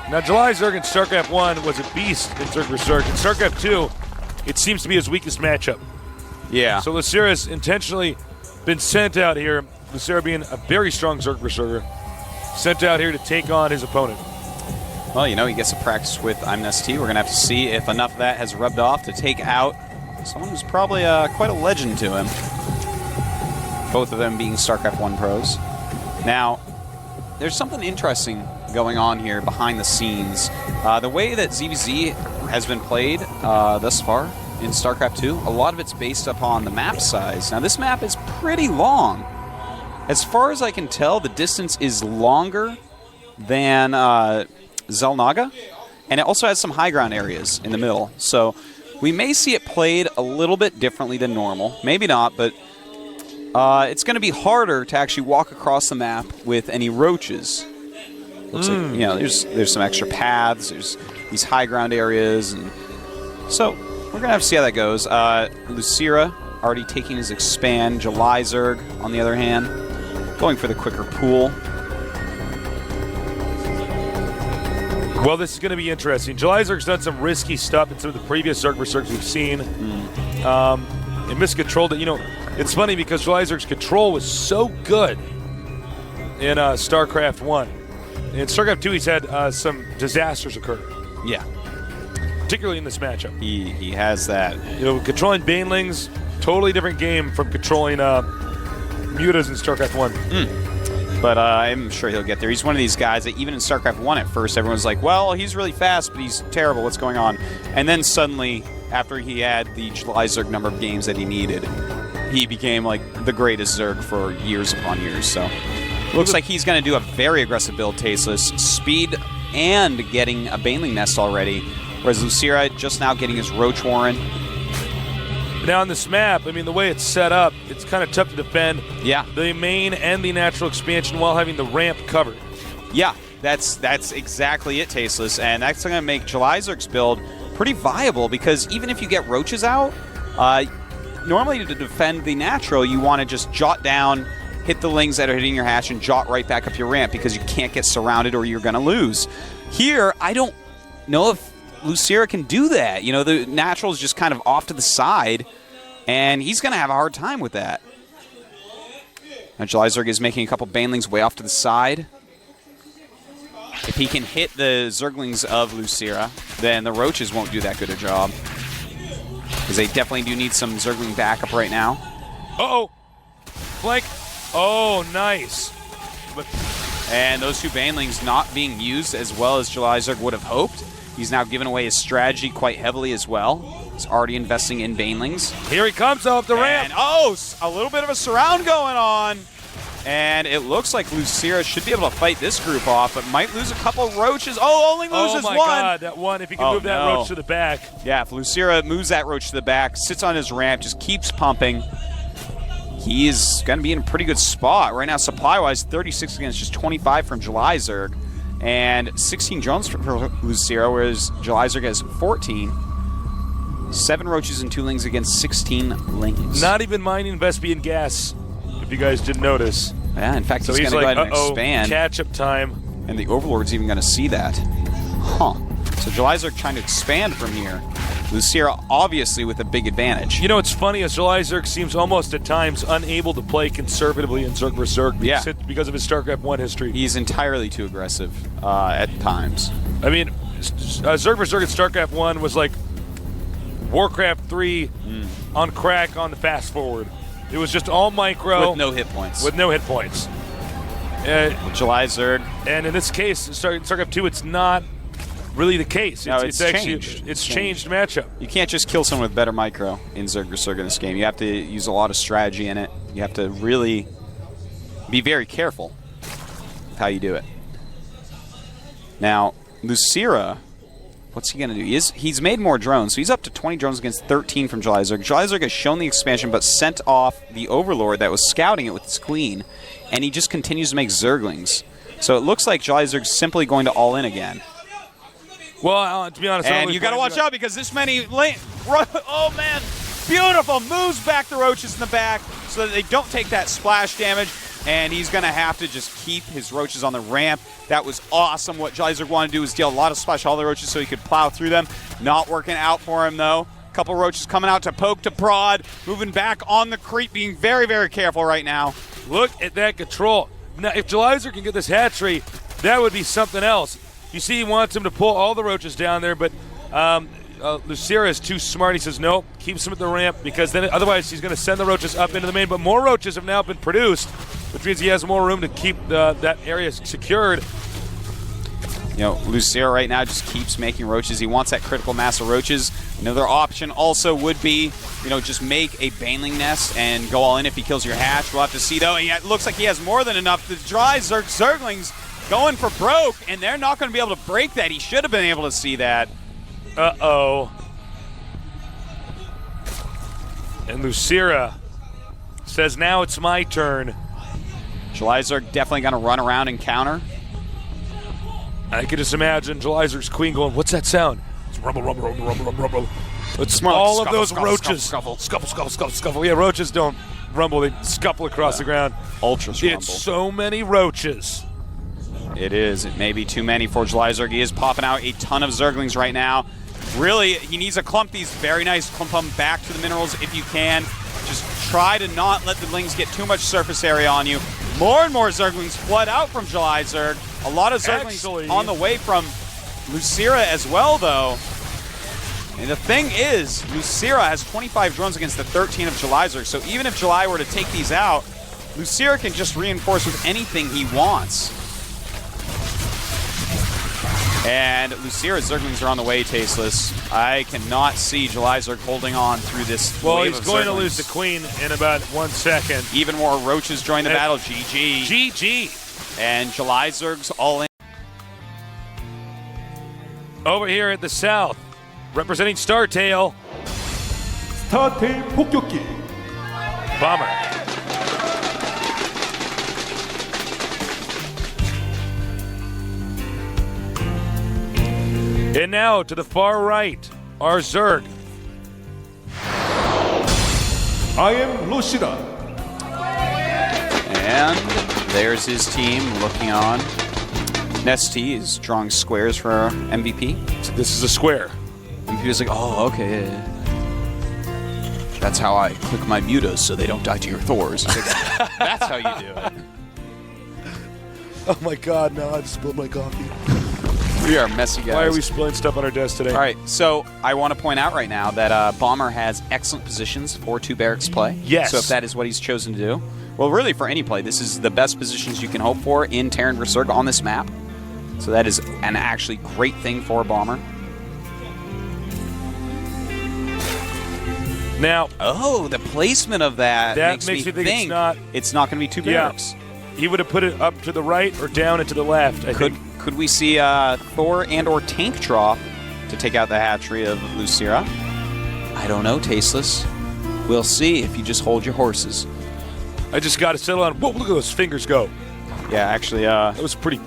Now, July Zerg in StarCraft 1 was a beast in Zerg vs. Zerg. In StarCraft 2, it seems to be his weakest matchup. Yeah. So Lucera's intentionally been sent out here, Lucera being a very strong Zerg vs. Zerger, sent out here to take on his opponent. Well, you know, he gets to practice with Amnesty. We're going to have to see if enough of that has rubbed off to take out someone who's probably quite a legend to him. Both of them being StarCraft 1 pros. Now, there's something interesting going on here behind the scenes. The way that ZVZ has been played thus far in StarCraft 2, a lot of it's based upon the map size. Now, this map is pretty long. As far as I can tell, the distance is longer than Zelnaga, and it also has some high ground areas in the middle. So we may see it played a little bit differently than normal. Maybe not, but it's going to be harder to actually walk across the map with any roaches. Looks like, you know, there's some extra paths, there's these high ground areas, and so we're going to have to see how that goes. Lucera already taking his expand. July Zerg, on the other hand, going for the quicker pool. Well, this is going to be interesting. July Zerg's done some risky stuff in some of the previous Zerg vs. Zergs we've seen. And miscontrolled it. You know, it's funny because July Zerg's control was so good in StarCraft 1. In StarCraft 2, he's had some disasters occur, Yeah, particularly in this matchup. he has that. You know, controlling Banelings, totally different game from controlling Mutas in StarCraft 1. But I'm sure he'll get there. He's one of these guys that even in StarCraft 1 at first, everyone's like, well, he's really fast, but he's terrible. What's going on? And then suddenly, after he had the July Zerg number of games that he needed, he became like the greatest Zerg for years upon years. So looks like he's going to do a very aggressive build, Tasteless. Speed and getting a Baneling Nest already, whereas Lucera just now getting his Roach Warren. Now on this map, I mean, the way it's set up, it's kind of tough to defend Yeah. the main and the natural expansion while having the ramp covered. Yeah, that's exactly it, Tasteless, and that's going to make July Zerg's build pretty viable because even if you get roaches out, normally to defend the natural, you want to just jot down, hit the lings that are hitting your hatch, and jot right back up your ramp because you can't get surrounded or you're going to lose. Here, I don't know if Lucira can do that. You know, the natural is just kind of off to the side, and he's going to have a hard time with that. Now, Jelizerg is making a couple Banelings way off to the side. If he can hit the Zerglings of Lucira, then the Roaches won't do that good a job. Because they definitely do need some Zergling backup right now. Uh-oh. Flank. Oh, nice. And those two Banelings not being used as well as Jelizerg would have hoped. He's now given away his strategy quite heavily as well. He's already investing in Banelings. Here he comes off the ramp. And, oh, a little bit of a surround going on. And it looks like Lucira should be able to fight this group off, but might lose a couple Roaches. Oh, only loses one. Oh, my God, that one. If he can move that Roach to the back. Yeah, if Lucira moves that Roach to the back, sits on his ramp, just keeps pumping, he is going to be in a pretty good spot. Right now, supply-wise, 36 against just 25 from Jelizerg, and 16 drones for Lucira, whereas Jelizerg has 14. 7 Roaches and 2 Lings against 16 Lings. Not even mining Vespian gas, if you guys didn't notice. Yeah, in fact, So he's he's going to like, go ahead and expand. catch-up time. And the Overlord's even going to see that. Huh. So Jelizerg trying to expand from here. Lucira obviously with a big advantage. You know, it's funny as Jelizerg seems almost at times unable to play conservatively in Zerg vs. Zerg because of his StarCraft 1 history. He's entirely too aggressive at times. I mean, Zerg vs. Zerg at StarCraft 1 was like Warcraft 3 on crack on the fast forward. It was just all micro. With no hit points. With no hit points. Jelizerg. And in this case, StarCraft 2, it's not really the case. No, it's actually changed. It's changed matchup. You can't just kill someone with better micro in Zerg vs. Zerg in this game. You have to use a lot of strategy in it. You have to really be very careful with how you do it. Now, Lucira, what's he going to do? He's made more drones, so he's up to 20 drones against 13 from Jelizerg. Jelizerg has shown the expansion, but sent off the Overlord that was scouting it with his queen, and he just continues to make Zerglings. So it looks like Jelizerg's simply going to all in again. Well, to be honest, and you got to watch out because this many oh man, beautiful, moves back the Roaches in the back so that they don't take that splash damage, and he's going to have to just keep his Roaches on the ramp. That was awesome. What Jelizerg wanted to do was deal a lot of splash to all the Roaches so he could plow through them. Not working out for him though. A couple Roaches coming out to poke to prod, moving back on the creep, being very, very careful right now. Look at that control. Now, if Jelizerg can get this hatchery, that would be something else. You see, he wants him to pull all the Roaches down there, but Lucira is too smart. He says, no, keeps him at the ramp because then otherwise he's going to send the Roaches up into the main. But more Roaches have now been produced, which means he has more room to keep that area secured. You know, Lucira right now just keeps making Roaches. He wants that critical mass of Roaches. Another option also would be, you know, just make a Baneling nest and go all in if he kills your hatch. We'll have to see, though. It looks like he has more than enough. The dry Zerglings going for broke, and they're not going to be able to break that. He should have been able to see that. Uh-oh. And Lucira says, now it's my turn. Jelizerg definitely going to run around and counter. I can just imagine Jelizerg's queen going, what's that sound? It's rumble, rumble, rumble, rumble, rumble, rumble. It's more like all scuffle, of those scuffle, Roaches. scuffle, Scuffle, scuffle, scuffle, scuffle. Yeah, Roaches don't rumble. They scuffle across the ground. Ultra rumble. It's so many Roaches. It is. It may be too many for Jelizerg. He is popping out a ton of Zerglings right now. Really, he needs to clump these very nice. Clump them back to the minerals if you can. Just try to not let the Lings get too much surface area on you. More and more Zerglings flood out from Jelizerg. A lot of Zerglings on the way from Lucira as well, though. And the thing is, Lucira has 25 drones against the 13 of Jelizerg. So even if Jeli were to take these out, Lucira can just reinforce with anything he wants. And Lucira's Zerglings are on the way, Tasteless. I cannot see Jelizerg holding on through this Well, wave he's of going to Zerglings. lose the queen in about 1 second. Even more Roaches join the battle. GG. GG. And Jelizerg's all in. Over here at the south, representing StarTale, StarTale 폭격기. Bomber. And now to the far right, our Zerg. I am Lushira. And there's his team looking on. Nesty is drawing squares for our MVP. So this is a square. MVP was like, oh, okay. That's how I click my mutas so they don't die to your Thors. Like, that's how you do it. Oh my God, no, I just spilled my coffee. We are messy guys. Why are we spilling stuff on our desk today? All right, so I want to point out right now that Bomber has excellent positions for 2 barracks play. Yes. So if that is what he's chosen to do, well, really for any play, this is the best positions you can hope for in Terran vs. Zerg on this map. So that is an actually great thing for Bomber. Now, oh, the placement of that, makes me think it's not going to be 2 barracks. He would have put it up to the right or down and to the left, I think. Could we see Thor and or Tank draw to take out the hatchery of Lucira? I don't know, Tasteless. We'll see if you just hold your horses. I just got to settle on. Whoa! Look at those fingers go. Yeah, actually, That was pretty.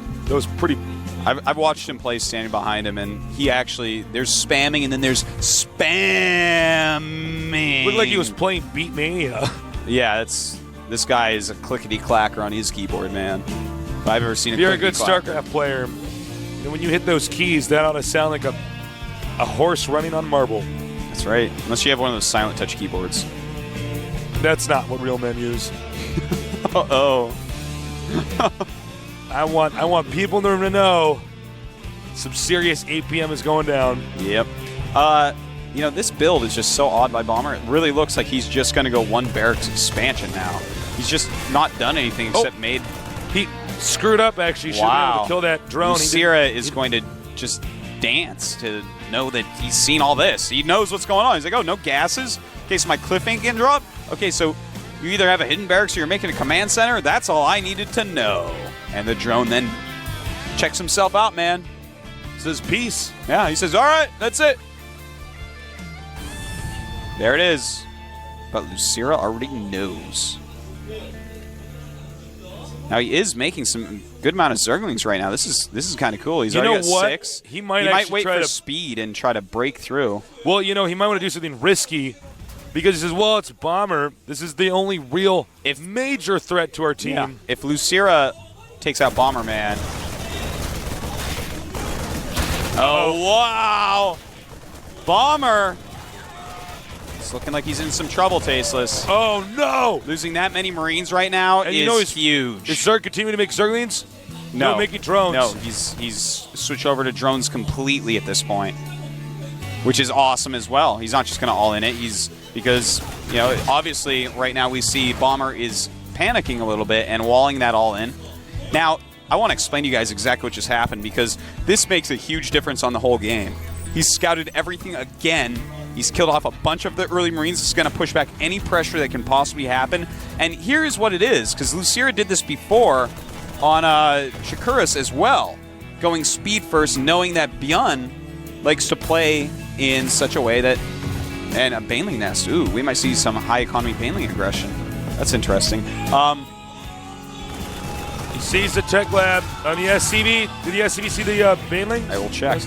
I've watched him play standing behind him, and he actually there's spamming and then there's spamming. Looked like he was playing Beatmania. Yeah, this guy is a clickety clacker on his keyboard, man. If I've ever seen a If you're a good clickety-clacker. StarCraft player, and when you hit those keys, that ought to sound like a horse running on marble. That's right. Unless you have one of those silent touch keyboards. That's not what real men use. Uh-oh. I want people in the room to know some serious APM is going down. Yep. You know, this build is just so odd by Bomber. It really looks like he's just going to go 1 barracks expansion now. He's just not done anything except made... He screwed up, actually. He should have been able to kill that drone. Lucira is going to just dance to know that he's seen all this. He knows what's going on. He's like, oh, no gases? Okay, so my cliff ain't getting dropped? Okay, so you either have a hidden barracks or you're making a command center? That's all I needed to know. And the drone then checks himself out, man. Says peace. Yeah, he says, all right, that's it. There it is. But Lucira already knows. Now he is making some good amount of Zerglings right now. This is kind of cool. He's already got 6. He might wait try for to speed and try to break through. Well, you know, he might want to do something risky because he says, well, it's Bomber. This is the only real major threat to our team. Yeah. If Lucira takes out Bomberman. Oh, wow. Bomber. It's looking like he's in some trouble, Tasteless. Oh, no. Losing that many Marines right now is huge. Is Zerg continuing to make Zerglings? No. Making drones. No, he's switched over to drones completely at this point, which is awesome as well. He's not just going to all in it. Because, you know, obviously right now we see Bomber is panicking a little bit and walling that all in. Now, I want to explain to you guys exactly what just happened because this makes a huge difference on the whole game. He's scouted everything again. He's killed off a bunch of the early Marines. It's going to push back any pressure that can possibly happen. And here's what it is, because Lucira did this before on Shakuras as well, going speed first, knowing that Byun likes to play in such a way that... And a Baneling Nest. Ooh, we might see some high-economy Baneling aggression. That's interesting. He sees the tech lab on the SCV. Did the SCV see the Baneling? I will check.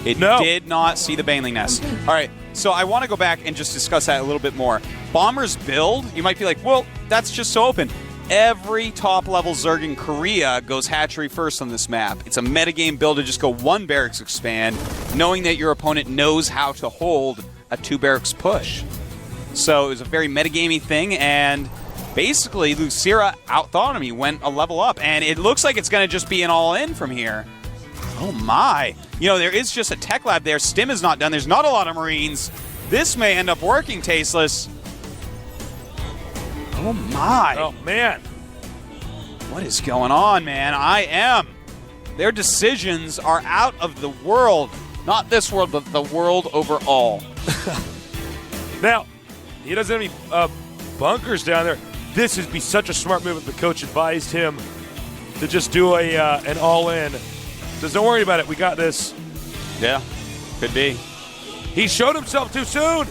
It did not see the Baneling Nest. All right, so I want to go back and just discuss that a little bit more. Bomber's build, you might be like, well, that's just so open. Every top-level Zerg in Korea goes hatchery first on this map. It's a metagame build to just go 1 barracks expand, knowing that your opponent knows how to hold a 2 barracks push. So it was a very metagamey thing, and basically Lucira outthought him. He went a level up, and it looks like it's going to just be an all-in from here. Oh my. You know, there is just a tech lab there. Stim is not done. There's not a lot of Marines. This may end up working, Tasteless. Oh my. Oh, man. What is going on, man? Their decisions are out of the world. Not this world, but the world overall. Now, he doesn't have any bunkers down there. This would be such a smart move if the coach advised him to just do an all-in. Says, don't worry about it. We got this. Yeah, could be. He showed himself too soon.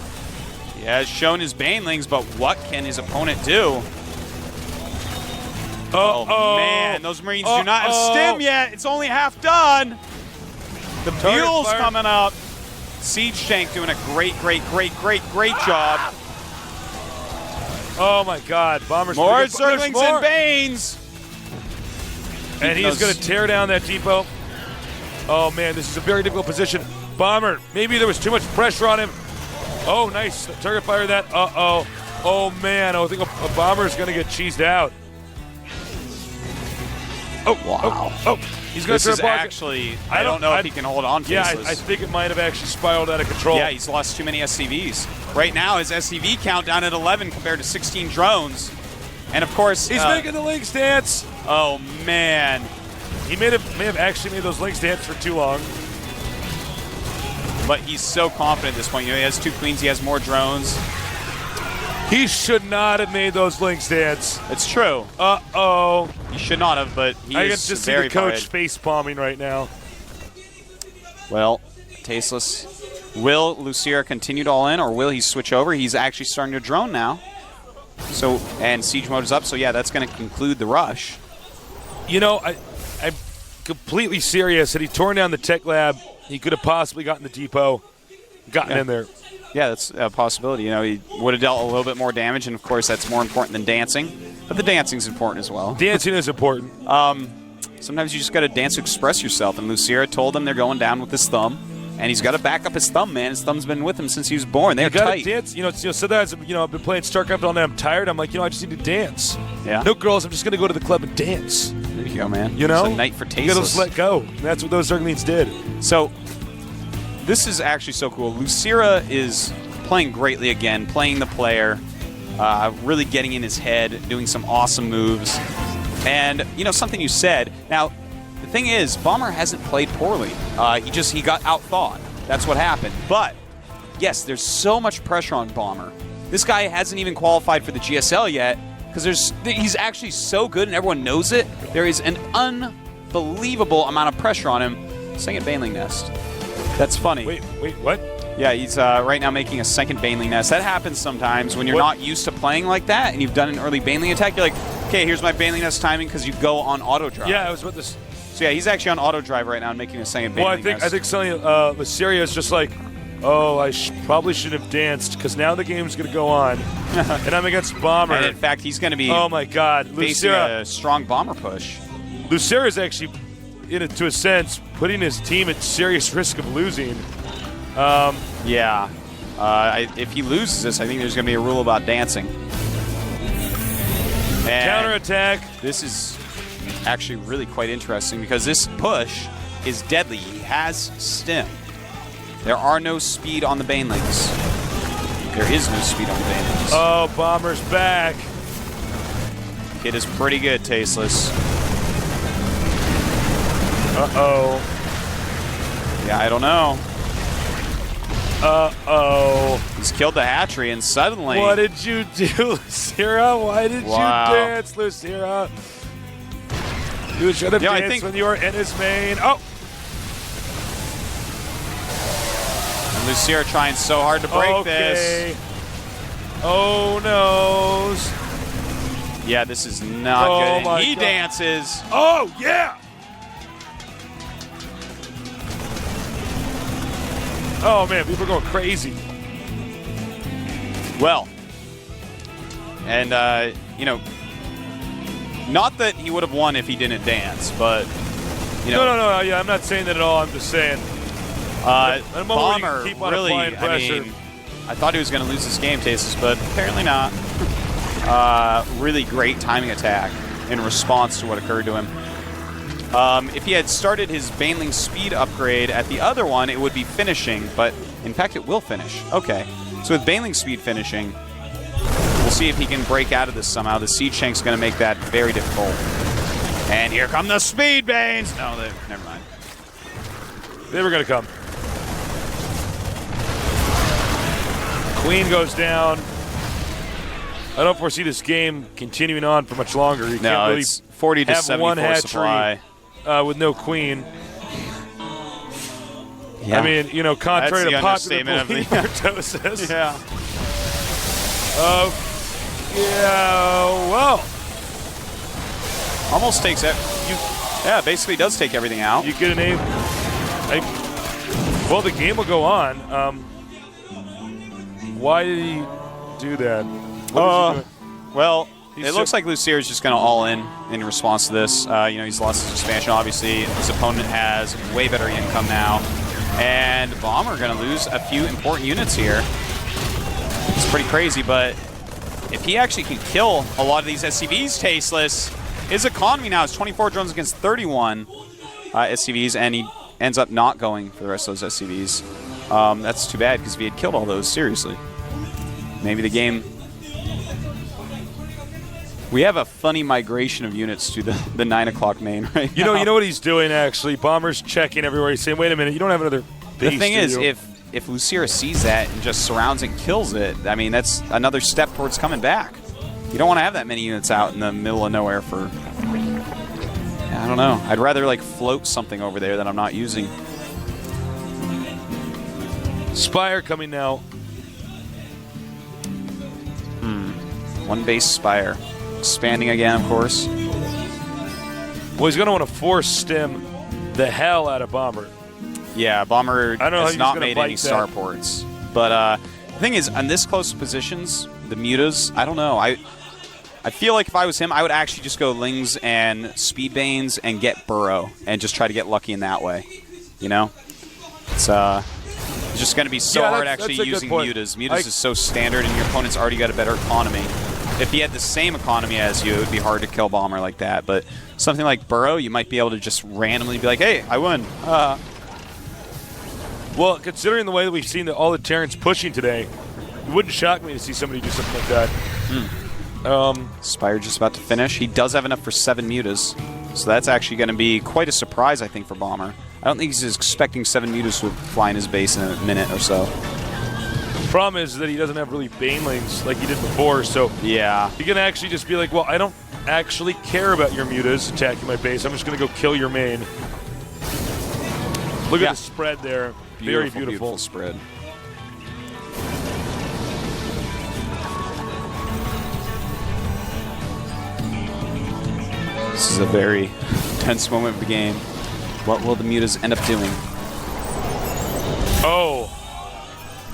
He has shown his Banelings, but what can his opponent do? Oh, man. Those Marines do not have stim yet. It's only half done. The Buell's coming up. Siege Tank doing a great job. Oh my God, Bomber's More pretty good. Zerglings There's more. and Banes. And he's going to tear down that depot. Oh man, this is a very difficult position. Bomber, maybe there was too much pressure on him. Oh, nice. Target fire that. Uh-oh. Oh man, I think a Bomber is going to get cheesed out. Oh, Wow. Oh, he's going This to is actually, I don't know if he can hold on to Yeah, this. I think it might have actually spiraled out of control. Yeah, he's lost too many SCVs. Right now, his SCV count down at 11 compared to 16 drones. And of course, He's making the Lynx dance. oh man. He may have actually made those Lynx dance for too long. But he's so confident at this point. You know, he has 2 queens, he has more drones. He should not have made those Lynx dance. It's true. Uh-oh. He should not have, but he I can is just see very the coach fired. face palming right now. Well, tasteless. Will Lucira continue to all in, or will he switch over? He's actually starting to drone now. So, and siege mode is up, so yeah, that's going to conclude the rush. You know, I'm completely serious. Had he torn down the tech lab, he could have possibly gotten the depot, gotten in there. Yeah, that's a possibility. You know, he would have dealt a little bit more damage, and of course, that's more important than dancing. But the dancing's important as well. Dancing is important. Sometimes you just got to dance to express yourself, and Lucira told him they're going down with his thumb, and he's got to back up his thumb, man. His thumb's been with him since he was born. They're You gotta tight. dance. You know, sometimes, I've been playing StarCraft all night. I'm tired. I'm like, I just need to dance. Yeah. No, girls, I'm just going to go to the club and dance. There you go, man. You know? It's a night for You gotta tasteless. just let go. And that's what those Zerglings did. So, this is actually so cool. Lucira is playing greatly again, playing the player, really getting in his head, doing some awesome moves. And, something you said. Now, the thing is, Bomber hasn't played poorly. He got outthought. That's what happened. But, yes, there's so much pressure on Bomber. This guy hasn't even qualified for the GSL yet because he's actually so good and everyone knows it. There is an unbelievable amount of pressure on him. Second Baneling Nest. That's funny. Wait, what? Yeah, he's right now making a second Baneling Nest. That happens sometimes when you're not used to playing like that and you've done an early Baneling attack. You're like, okay, here's my Baneling Nest timing because you go on auto drive. Yeah, I was with this. So yeah, he's actually on auto drive right now and making a second Baneling Nest. I think something Lysaria is just like, oh, I probably should have danced because now the game's going to go on. And I'm against Bomber. And in fact, he's going to be oh my God, facing Lucira. a strong Bomber push. Lucira is actually, to a sense, putting his team at serious risk of losing. Yeah. If he loses this, I think there's going to be a rule about dancing. And Counterattack. this is actually really quite interesting because this push is deadly. He has stim. There are no speed on the Banelings. There is no speed on the Banelings. Oh, Bomber's back. It is pretty good, Tasteless. Uh-oh. Yeah, I don't know. Uh-oh. He's killed the hatchery, and suddenly... What did you do, Lucira? Why did Wow. you dance, Lucira? You should have danced when you were in his main. Oh! And Lucira trying so hard to break this. Oh, no. Yeah, this is not Oh, good. my And he God. dances. Oh, yeah! Oh, man, people are going crazy. Well, and, not that he would have won if he didn't dance, but, No, yeah, I'm not saying that at all. I'm just saying. At a moment where you Bomber keep on really, applying pressure. I thought he was going to lose this game, Tasteless, but apparently not. Really great timing attack in response to what occurred to him. If he had started his Baneling speed upgrade at the other one, it would be finishing, but in fact it will finish. Okay, so with Baneling speed finishing, we'll see if he can break out of this somehow. The Siege Tank's going to make that very difficult. And here come the Speed Banes! No, never mind. They were going to come. Queen goes down. I don't foresee this game continuing on for much longer. You can't really it's 40 to have 74 one hatchery supply. with no queen. Yeah. I mean, contrary to That's the popular understatement of belief, the- Berto says. Yeah. Yeah, well, Almost takes it. Yeah, basically does take everything out. you get a Well, the game will go on. Why did he do that? What is he doing? Well, He's it looks like Lucier is just going to all in response to this. He's lost his expansion, obviously. His opponent has way better income now. And Bomber going to lose a few important units here. It's pretty crazy, but if he actually can kill a lot of these SCVs, Tasteless, his economy now is 24 drones against 31 SCVs, and he ends up not going for the rest of those SCVs. That's too bad, because if he had killed all those, seriously, maybe the game... We have a funny migration of units to the 9 o'clock main right now. You know what he's doing, actually? Bomber's checking everywhere. He's saying, wait a minute, you don't have another base. The thing is, if Lucira sees that and just surrounds and kills it, I mean, that's another step towards coming back. You don't want to have that many units out in the middle of nowhere for... I don't know. I'd rather, like, float something over there that I'm not using. Spire coming now. One base Spire. Expanding again, of course. Well, he's going to want to force stem the hell out of Bomber. Yeah, Bomber I don't know how has he's not gonna made bite any that. starports. But the thing is, on this close positions, the mutas, I don't know. I feel like if I was him, I would actually just go Lings and Speedbanes and get Burrow and just try to get lucky in that way. You know? It's just going to be so hard actually that's a good using point. mutas. Mutas is so standard, and your opponent's already got a better economy. If he had the same economy as you, it would be hard to kill Bomber like that. But something like Burrow, you might be able to just randomly be like, hey, I won. Well, considering the way that we've seen all the Terrans pushing today, it wouldn't shock me to see somebody do something like that. Spire just about to finish. He does have enough for 7 mutas. So that's actually going to be quite a surprise, I think, for Bomber. I don't think he's expecting 7 mutas to fly in his base in a minute or so. Problem is that he doesn't have really Banelings like he did before, so Yeah. he can actually just be like, well, I don't actually care about your mutas attacking my base. I'm just going to go kill your main. Look at the spread there. Very beautiful. Beautiful spread. This is a very tense moment of the game. What will the mutas end up doing? Oh.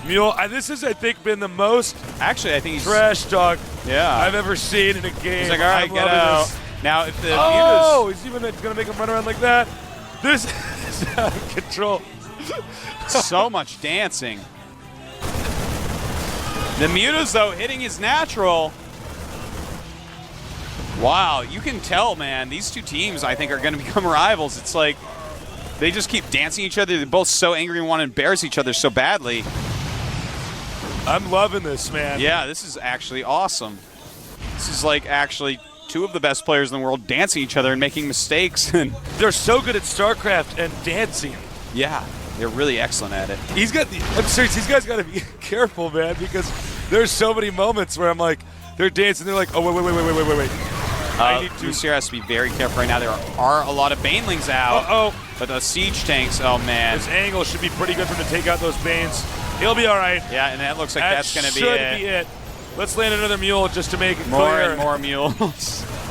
Mule, this has, I think, been the most Actually, I think he's... trash talk Yeah. I've ever seen in a game. He's like, all right, I'm get loving out. this. Now, if the Oh, he's even going to make him run around like that. This is out of control. mutas... so much dancing. The mutas, though, hitting his natural... Wow, you can tell, man. These two teams, I think, are going to become rivals. It's like they just keep dancing each other. They're both so angry and want to embarrass each other so badly. I'm loving this, man. Yeah, this is actually awesome. This is like actually two of the best players in the world dancing each other and making mistakes. And They're so good at StarCraft and dancing. yeah, they're really excellent at it. I'm serious, these guys got to be careful, man, because there's so many moments where I'm like, they're dancing, they're like, oh, wait. I need to... Lucier has to be very careful right now. There are a lot of Banelings out. Uh-oh. But the siege tanks, oh man. This angle should be pretty good for him to take out those Banes. He'll be all right. Yeah, and that looks like that's going to be should it. be it. Let's land another mule just to make it More clear. and more mules.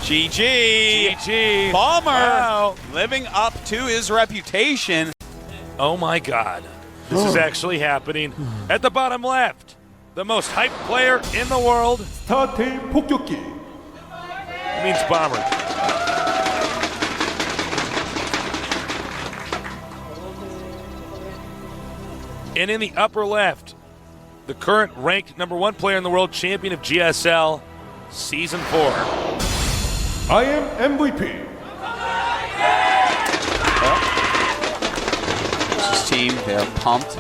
GG. GG. Bomber Wow. living up to his reputation. Oh my God. This is actually happening. At the bottom left, the most hyped player in the world. 스타테일 폭격기. It means Bomber. And in the upper left, the current ranked #1 player in the world, champion of GSL, Season 4. I am MVP. His team, they're pumped.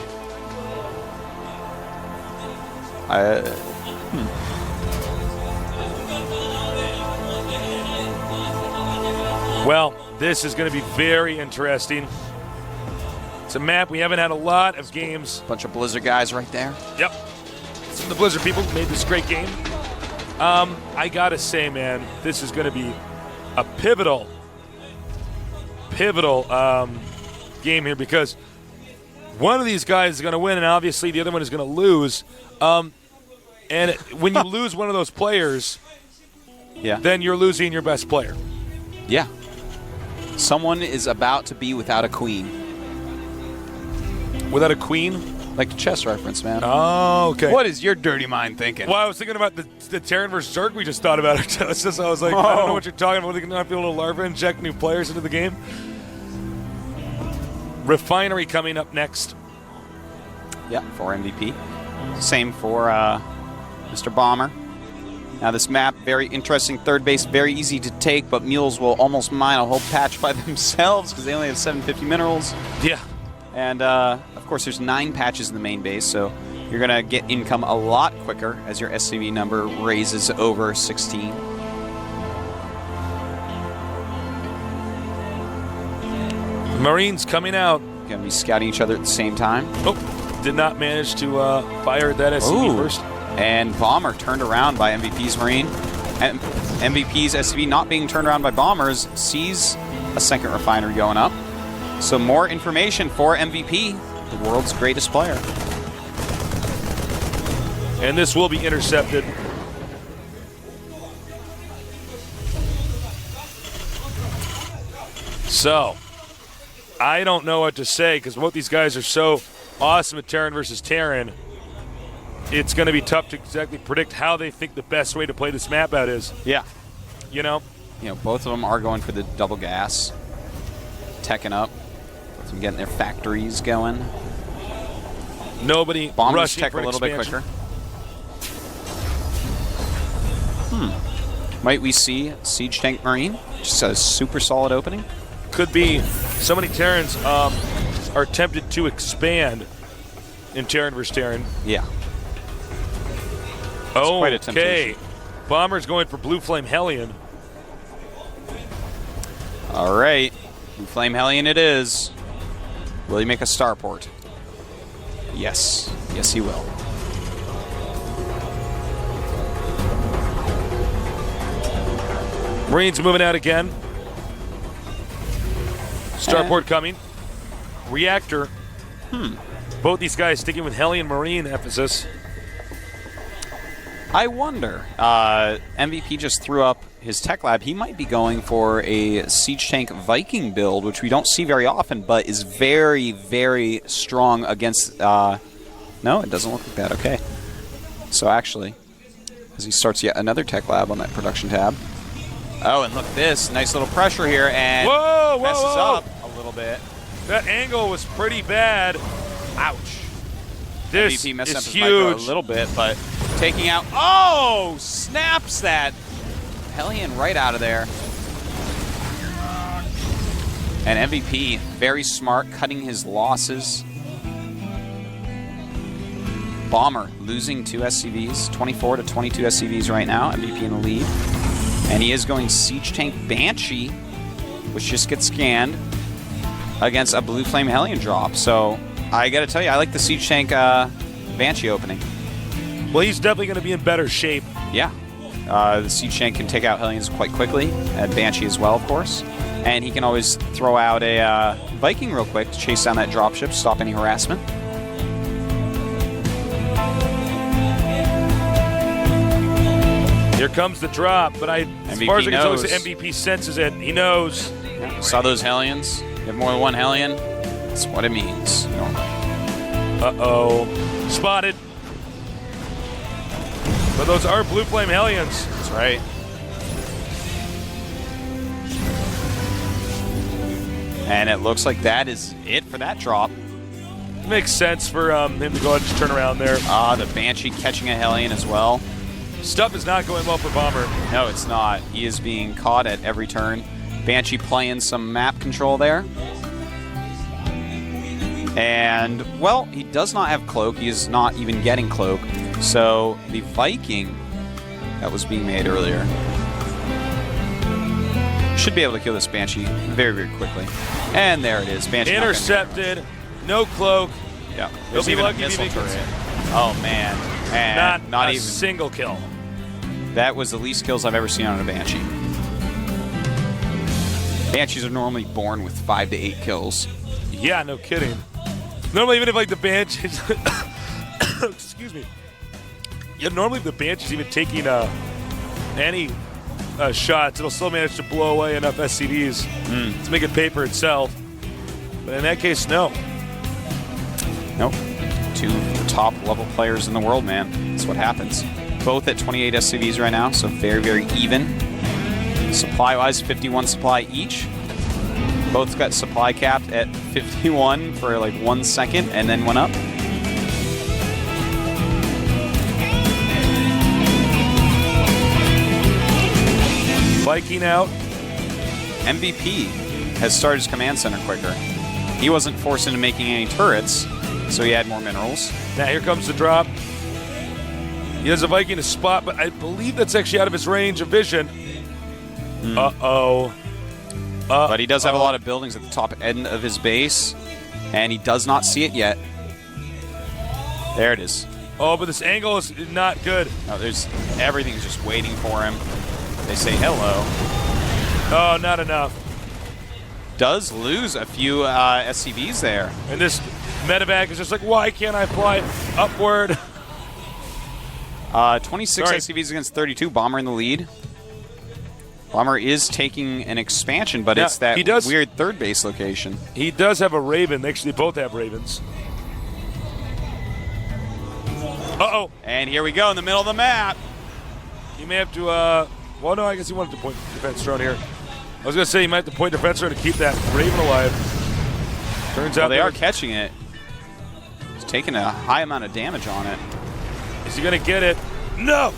Well, this is going to be very interesting. It's a map we haven't had a lot of games. Bunch of Blizzard guys right there. Yep. Some of the Blizzard people made this great game. I gotta say, man, this is going to be a pivotal game here, because one of these guys is going to win, and obviously the other one is going to lose. And when you lose one of those players, Yeah. then you're losing your best player. Yeah. Someone is about to be without a queen. Without a queen? Like a chess reference, man. Oh, okay. What is your dirty mind thinking? Well, I was thinking about the Terran versus Zerg we just thought about. I was like, I don't know what you're talking about. Are they going to not be able to larva inject new players into the game? Refinery coming up next. Yeah, for MVP. Same for Mr. Bomber. Now this map, very interesting. Third base, very easy to take, but mules will almost mine a whole patch by themselves because they only have 750 minerals. Yeah. And, of course, there's 9 patches in the main base, so you're going to get income a lot quicker as your SCV number raises over 16. Marines coming out. Going to be scouting each other at the same time. Oh, did not manage to fire that SCV first. And Bomber turned around by MVP's Marine. And MVP's SCV not being turned around by Bombers sees a second refinery going up. So more information for MVP, the world's greatest player. And this will be intercepted. So, I don't know what to say because both these guys are so awesome at Terran versus Terran. It's going to be tough to exactly predict how they think the best way to play this map out is. Yeah. You know, both of them are going for the double gas. Teching up. Both of them getting their factories going. Nobody Bombers rushing tech for a little expansion. bit quicker. Might we see Siege Tank Marine? Just a super solid opening. Could be. So many Terrans are tempted to expand in Terran versus Terran. Yeah. Oh, quite a okay. temptation. Bomber's going for Blue Flame Hellion. All right. Blue Flame Hellion it is. Will he make a starport? Yes. Yes, he will. Marines moving out again. Starport coming. Reactor. Both these guys sticking with Hellion Marine emphasis. I wonder. MVP just threw up his tech lab. He might be going for a Siege Tank Viking build, which we don't see very often, but is very, very strong against... no, it doesn't look like that. Okay. So actually, as he starts yet another tech lab on that production tab. Oh, and look at this. Nice little pressure here, and messes up a little bit. That angle was pretty bad. Ouch. This MVP messed up is his micro huge. a little bit, but taking out... Oh! Snaps that Hellion right out of there. And MVP, very smart, cutting his losses. Bomber losing 2 SCVs, 24 to 22 SCVs right now. MVP in the lead. And he is going Siege Tank Banshee, which just gets scanned against a Blue Flame Hellion drop. So I gotta tell you, I like the Siege Tank Banshee opening. Well, he's definitely going to be in better shape. Yeah. The Siege Tank can take out Hellions quite quickly, and Banshee as well, of course. And he can always throw out a Viking real quick to chase down that dropship, stop any harassment. Here comes the drop, but as far as I can tell, MVP senses it. He knows. Yeah. Saw those Hellions? You have more than one Hellion? That's what it means. Uh-oh. Spotted. But those are Blue Flame Hellions. That's right. And it looks like that is it for that drop. Makes sense for him to go ahead and just turn around there. The Banshee catching a Hellion as well. Stuff is not going well for Bomber. No, it's not. He is being caught at every turn. Banshee playing some map control there. And, well, he does not have Cloak. He is not even getting Cloak. So the Viking that was being made earlier should be able to kill this Banshee very, very quickly. And there it is. Banshee intercepted. No Cloak. Yeah. He'll be lucky if he missile gets turret. Oh, man. And not even a single kill. That was the least kills I've ever seen on a Banshee. Banshees are normally born with 5 to 8 kills. Yeah, no kidding. Normally, even if like the Banshees, excuse me. Yeah, normally if the Banshee's even taking any shots, it'll still manage to blow away enough SCVs to make it pay for itself. But in that case, no. Nope. Two top level players in the world, man. That's what happens. Both at 28 SCVs right now, so very, very even. Supply-wise, 51 supply each. Both got supply capped at 51 for like 1 second and then went up. Viking out. MVP has started his command center quicker. He wasn't forced into making any turrets, so he had more minerals. Now here comes the drop. He has a Viking to spot, but I believe that's actually out of his range of vision. Uh-oh. But he does have a lot of buildings at the top end of his base, and he does not see it yet. There it is. Oh, but this angle is not good. No, everything's just waiting for him. They say hello. Oh, not enough. Does lose a few SCVs there. And this medevac is just like, why can't I fly upward? 26 SCVs against 32. Bomber in the lead. Bomber is taking an expansion, but it's that weird third base location. He does have a Raven. They actually both have Ravens. Uh-oh. And here we go in the middle of the map. He may have to, well, no, I guess he wanted to point defense drone here. I was going to say he might have to point defense drone to keep that Raven alive. Turns out they are catching it. He's taking a high amount of damage on it. Is he going to get it? No!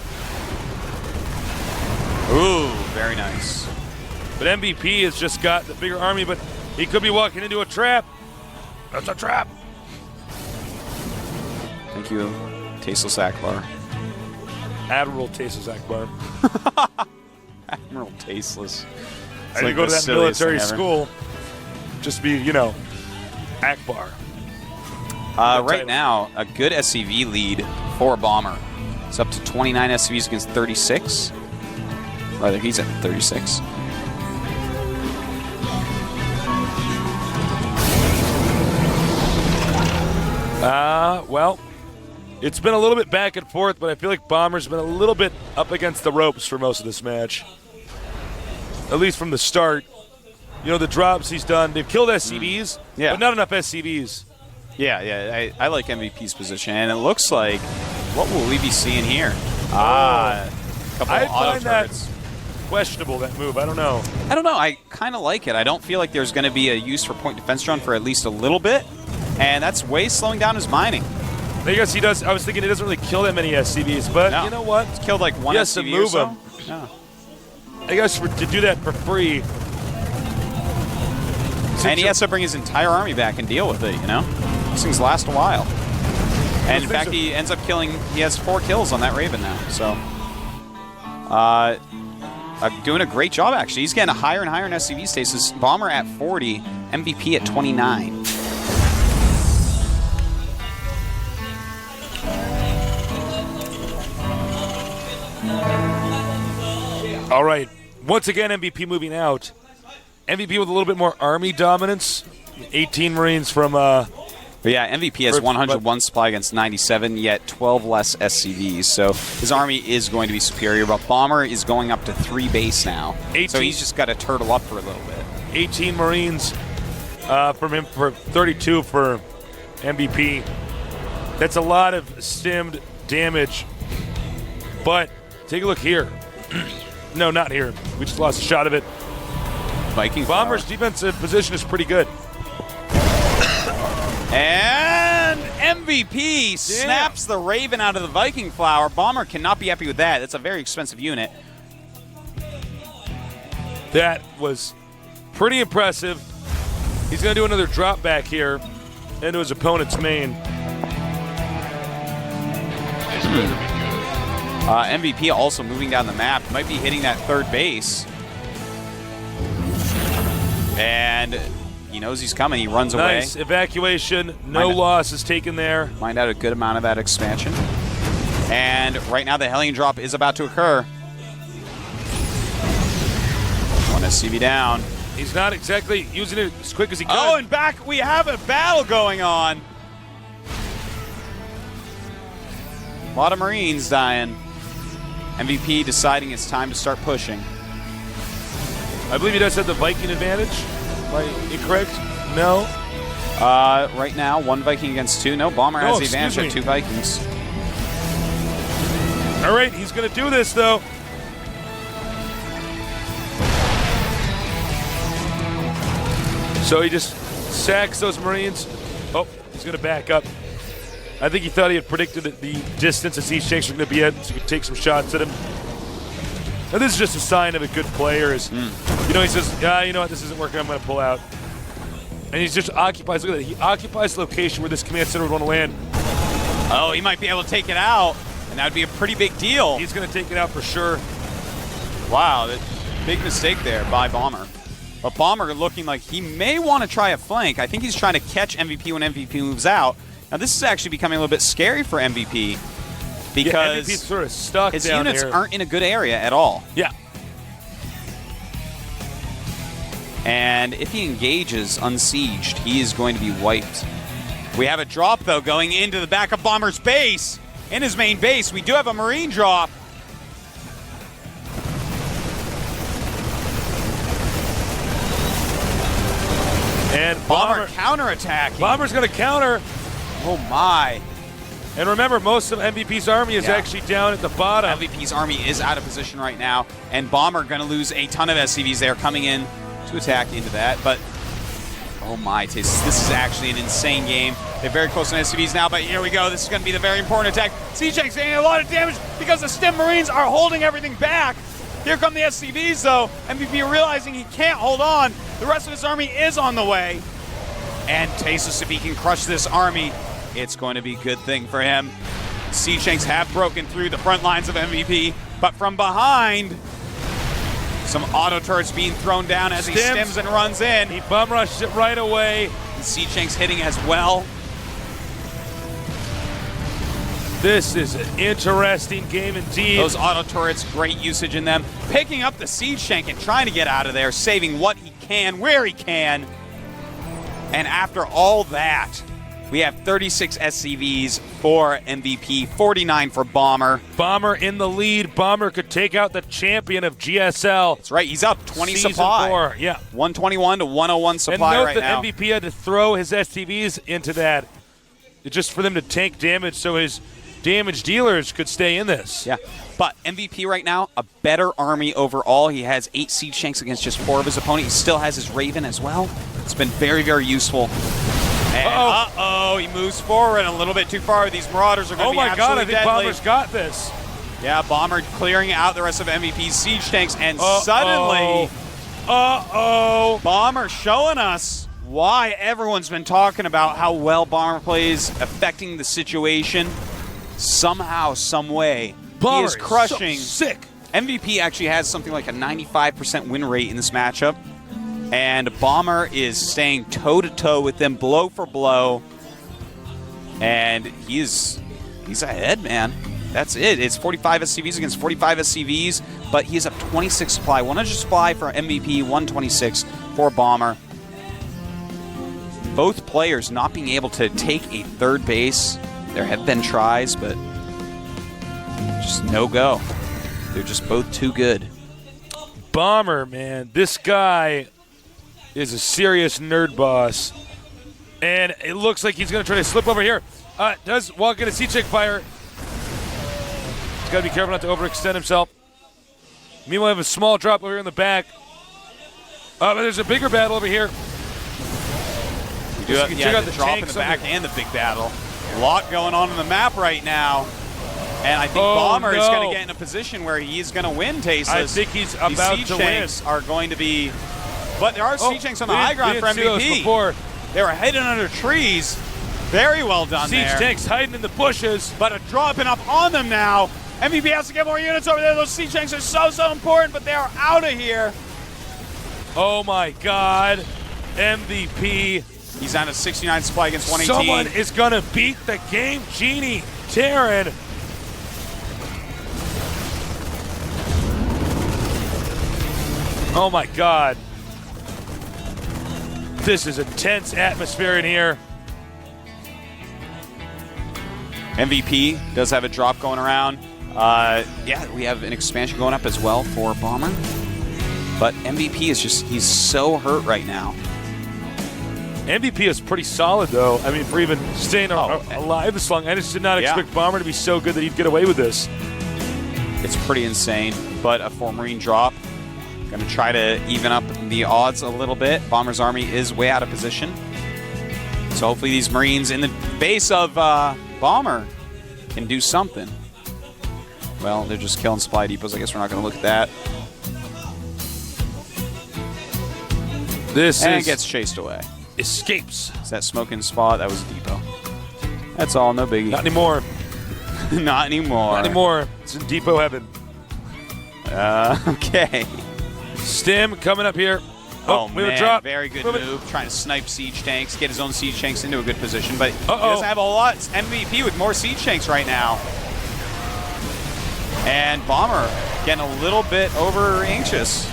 Ooh, very nice. But MVP has just got the bigger army, but he could be walking into a trap. That's a trap. Thank you, Tasteless Akbar. Admiral Tasteless Akbar. Admiral Tasteless. I had to go to that military school. Just be, you know, Akbar. Right now, a good SCV lead for Bomber. It's up to 29 SCVs against 36. Rather, he's at 36. Well, it's been a little bit back and forth, but I feel like Bomber's been a little bit up against the ropes for most of this match. At least from the start. You know, the drops he's done, they've killed SCVs, but not enough SCVs. Yeah, I like MVP's position, and it looks like, what will we be seeing here? A couple I of auto find turrets. that questionable, that move. I don't know. I kind of like it. I don't feel like there's going to be a use for point defense drone for at least a little bit, and that's way slowing down his mining. I guess he does. I was thinking he doesn't really kill that many SCVs, but you know what? He's killed like one SCV to move or so. him. Yeah. I guess to do that for free. And he has to bring his entire army back and deal with it, you know? These things last a while. And in fact, he ends up killing, he has 4 kills on that Raven now, so. Doing a great job, actually. He's getting higher and higher in SCV status. Bomber at 40, MVP at 29. All right. Once again, MVP moving out. MVP with a little bit more army dominance. 18 Marines from... But yeah, MVP has 101 supply against 97, yet 12 less SCVs. So his army is going to be superior, but Bomber is going up to 3 base now. So he's just got to turtle up for a little bit. 18 Marines from him for 32 for MVP. That's a lot of stimmed damage. But take a look here. No, not here. We just lost a shot of it. Viking Bomber's defensive position is pretty good. And MVP snaps the Raven out of the Viking Flower. Bomber cannot be happy with that. That's a very expensive unit. That was pretty impressive. He's going to do another drop back here into his opponent's main. MVP also moving down the map. Might be hitting that third base. And he knows he's coming. He runs away. Nice evacuation. No loss is taken there. Find out a good amount of that expansion. And right now the Hellion drop is about to occur. One SCV down. He's not exactly using it as quick as he could. Oh, and back we have a battle going on. A lot of Marines dying. MVP deciding it's time to start pushing. I believe he does have the Viking advantage. Am I incorrect? No. Right now, 1 Viking against 2. No, Bomber has the advantage at 2 Vikings. All right, he's going to do this, though. So he just sacks those Marines. Oh, he's going to back up. I think he thought he had predicted the distance that Siege Tanks were going to be at, so he could take some shots at him. And this is just a sign of a good player. You know, he says, you know what, this isn't working, I'm going to pull out. And he just occupies, look at that, he occupies the location where this command center would want to land. Oh, he might be able to take it out, and that would be a pretty big deal. He's going to take it out for sure. Wow, big mistake there by Bomber. But Bomber looking like he may want to try a flank. I think he's trying to catch MVP when MVP moves out. Now, this is actually becoming a little bit scary for MVP because MVP's sort of stuck his down units here. aren't in a good area at all. Yeah. And if he engages unsieged, he is going to be wiped. We have a drop, though, going into the back of Bomber's base. In his main base, we do have a Marine drop. And Bomber counterattacking. Bomber's going to counter. Oh, my. And remember, most of MVP's army is actually down at the bottom. MVP's army is out of position right now, and Bomber going to lose a ton of SCVs there coming in to attack into that. But, oh my, this is actually an insane game. They're very close on SCVs now, but here we go. This is going to be the very important attack. Siege Tank's getting a lot of damage because the Stim Marines are holding everything back. Here come the SCVs, though. MVP realizing he can't hold on. The rest of his army is on the way. And Tasus, if he can crush this army, it's going to be a good thing for him. Siege Tanks have broken through the front lines of MVP, but from behind, some auto turrets being thrown down as he stims and runs in. He bum rushes it right away. And Siege Tanks hitting as well. This is an interesting game indeed. Those auto turrets, great usage in them. Picking up the Siege Tank and trying to get out of there, saving what he can, where he can. And after all that, we have 36 SCVs for MVP, 49 for Bomber. Bomber in the lead. Bomber could take out the champion of GSL. That's right. He's up 20 Season supply. 4, yeah. 121 to 101 supply and note right that now. MVP had to throw his SCVs into that just for them to tank damage so his damage dealers could stay in this. Yeah. But MVP right now, a better army overall. He has 8 Siege Tanks against just 4 of his opponent. He still has his Raven as well. It's been very, very useful. And he moves forward a little bit too far. These Marauders are going to be absolutely God, I think deadly. Bomber's got this. Yeah, Bomber clearing out the rest of MVP's Siege Tanks, and suddenly, Bomber showing us why everyone's been talking about how well Bomber plays, affecting the situation. Somehow, some way, Bomber he is crushing. So sick. MVP actually has something like a 95% win rate in this matchup. And Bomber is staying toe-to-toe with them, blow for blow. And he's ahead, man. That's it. It's 45 SCVs against 45 SCVs, but he's up 26 supply. 100 supply for MVP, 126 for Bomber. Both players not being able to take a third base. There have been tries, but just no go. They're just both too good. Bomber, man. This guy is a serious nerd boss. And it looks like he's going to try to slip over here. Does walk into Siege Tank fire. He's got to be careful not to overextend himself. Meanwhile, I have a small drop over here in the back. But there's a bigger battle over here. We do have check out the drop in the back and the big battle. A lot going on the map right now. And I think Bomber is going to get in a position where he's going to win, Tasus. I think he's about These to Siege win. Tanks are going to be... But there are Siege Tanks on the high ground for MVP. They were hidden under trees. Very well done Siege there. Tanks hiding in the bushes. But a dropping up on them now. MVP has to get more units over there. Those Siege Tanks are so important, but they are out of here. Oh my God. MVP. He's on a 69 supply against 118. Someone is going to beat the game genie, Terran. Oh my God. This is a tense atmosphere in here. MVP does have a drop going around. Yeah, we have an expansion going up as well for Bomber. But MVP is just, he's so hurt right now. MVP is pretty solid, though. I mean, for even staying alive this long, I just did not expect Bomber to be so good that he'd get away with this. It's pretty insane, but a 4-Marine drop. Going to try to even up the odds a little bit. Bomber's army is way out of position. So hopefully these Marines in the base of Bomber can do something. Well, they're just killing supply depots. I guess we're not going to look at that. And gets chased away. Escapes. It's that smoking spot. That was a depot. That's all. No biggie. Not anymore. Not anymore. Not anymore. It's in depot heaven. Okay. Stim coming up here. Oh, we have man. a drop. Very good move. Trying to snipe siege tanks, get his own siege tanks into a good position. But he doesn't have a lot. It's MVP with more siege tanks right now. And Bomber getting a little bit over anxious.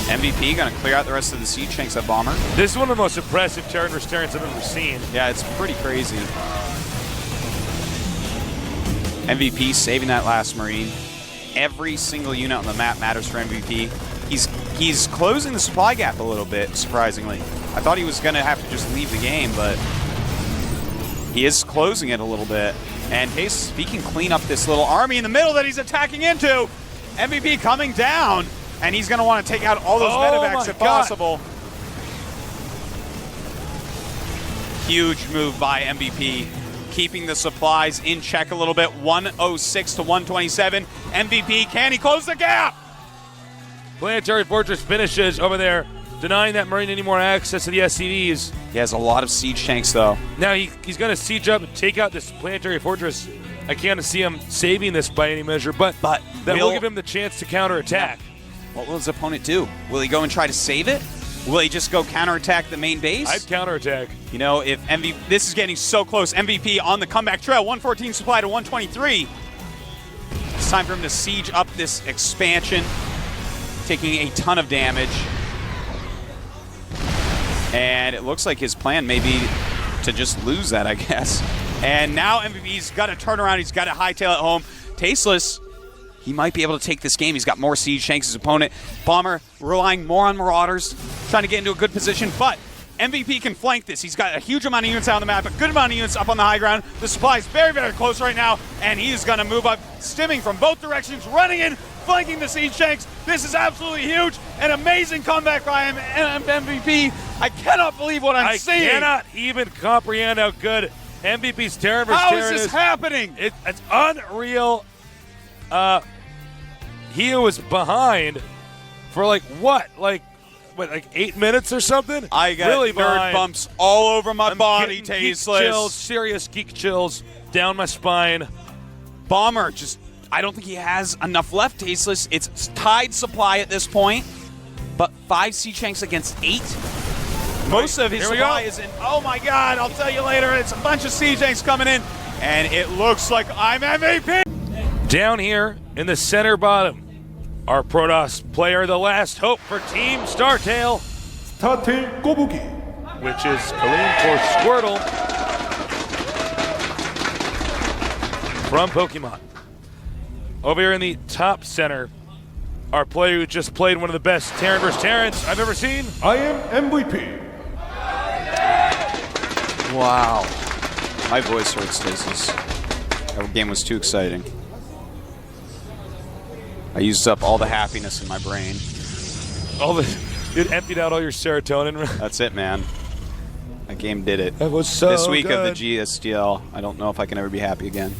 MVP going to clear out the rest of the siege tanks at Bomber. This is one of the most impressive Terran vs. Terrans I've ever seen. Yeah, it's pretty crazy. MVP saving that last Marine. Every single unit on the map matters for MVP. He's closing the supply gap a little bit, surprisingly. I thought he was going to have to just leave the game, but he is closing it a little bit. And Pace, he can clean up this little army in the middle that he's attacking into. MVP coming down. And he's going to want to take out all those medevacs if possible. Huge move by MVP. Keeping the supplies in check a little bit. 106 to 127. MVP, can he close the gap? Planetary Fortress finishes over there, denying that Marine any more access to the SCVs. He has a lot of siege tanks, though. Now he's going to siege up and take out this Planetary Fortress. I can't see him saving this by any measure, but that will give him the chance to counterattack. What will his opponent do? Will he go and try to save it? Will he just go counterattack the main base? I'd counterattack. You know, if MVP, this is getting so close. MVP on the comeback trail, 114 supply to 123. It's time for him to siege up this expansion, taking a ton of damage. And it looks like his plan may be to just lose that, I guess. And now MVP's got to turn around. He's got to hightail it home. Tasteless. He might be able to take this game. He's got more siege tanks. His opponent, Bomber, relying more on Marauders, trying to get into a good position, but MVP can flank this. He's got a huge amount of units out on the map, a good amount of units up on the high ground. The supply is very, very close right now, and he's going to move up, stimming from both directions, running in, flanking the siege tanks. This is absolutely huge. An amazing comeback by MVP. I cannot believe what I'm seeing. I cannot even comprehend how good MVP's Terran vs. How is this happening? It's unreal. He was behind for like 8 minutes or something? I got really nerd bumps all over my body, Tasteless. Chills, serious geek chills down my spine. Bomber, I don't think he has enough left, Tasteless. It's tied supply at this point, but 5 siege tanks against 8. Most of his supply is in. Oh my God, I'll tell you later. It's a bunch of siege tanks coming in, and it looks like I'm MVP. Down here in the center bottom, our Protoss player, the last hope for Team StarTale, StarTale 꼬부기, which is Kaleen for Squirtle from Pokemon. Over here in the top center, our player who just played one of the best Terran vs. Terrans I've ever seen. I am MVP. Wow. My voice hurts, Stasis. That game was too exciting. I used up all the happiness in my brain. It emptied out all your serotonin. That's it, man. That game did it. That was so This week good. of the GSTL, I don't know if I can ever be happy again.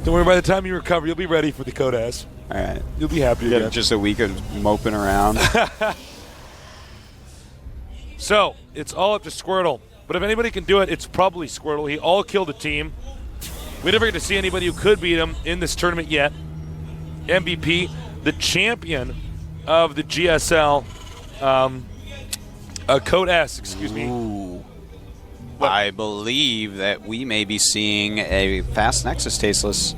Don't worry, by the time you recover, you'll be ready for the Codas. All right. You'll be happy again. Just a week of moping around. So, it's all up to Squirtle. But if anybody can do it, it's probably Squirtle. He all killed a team. We never get to see anybody who could beat him in this tournament yet. MVP, the champion of the GSL, Code S, excuse me. Ooh. I believe that we may be seeing a fast Nexus, Tasteless.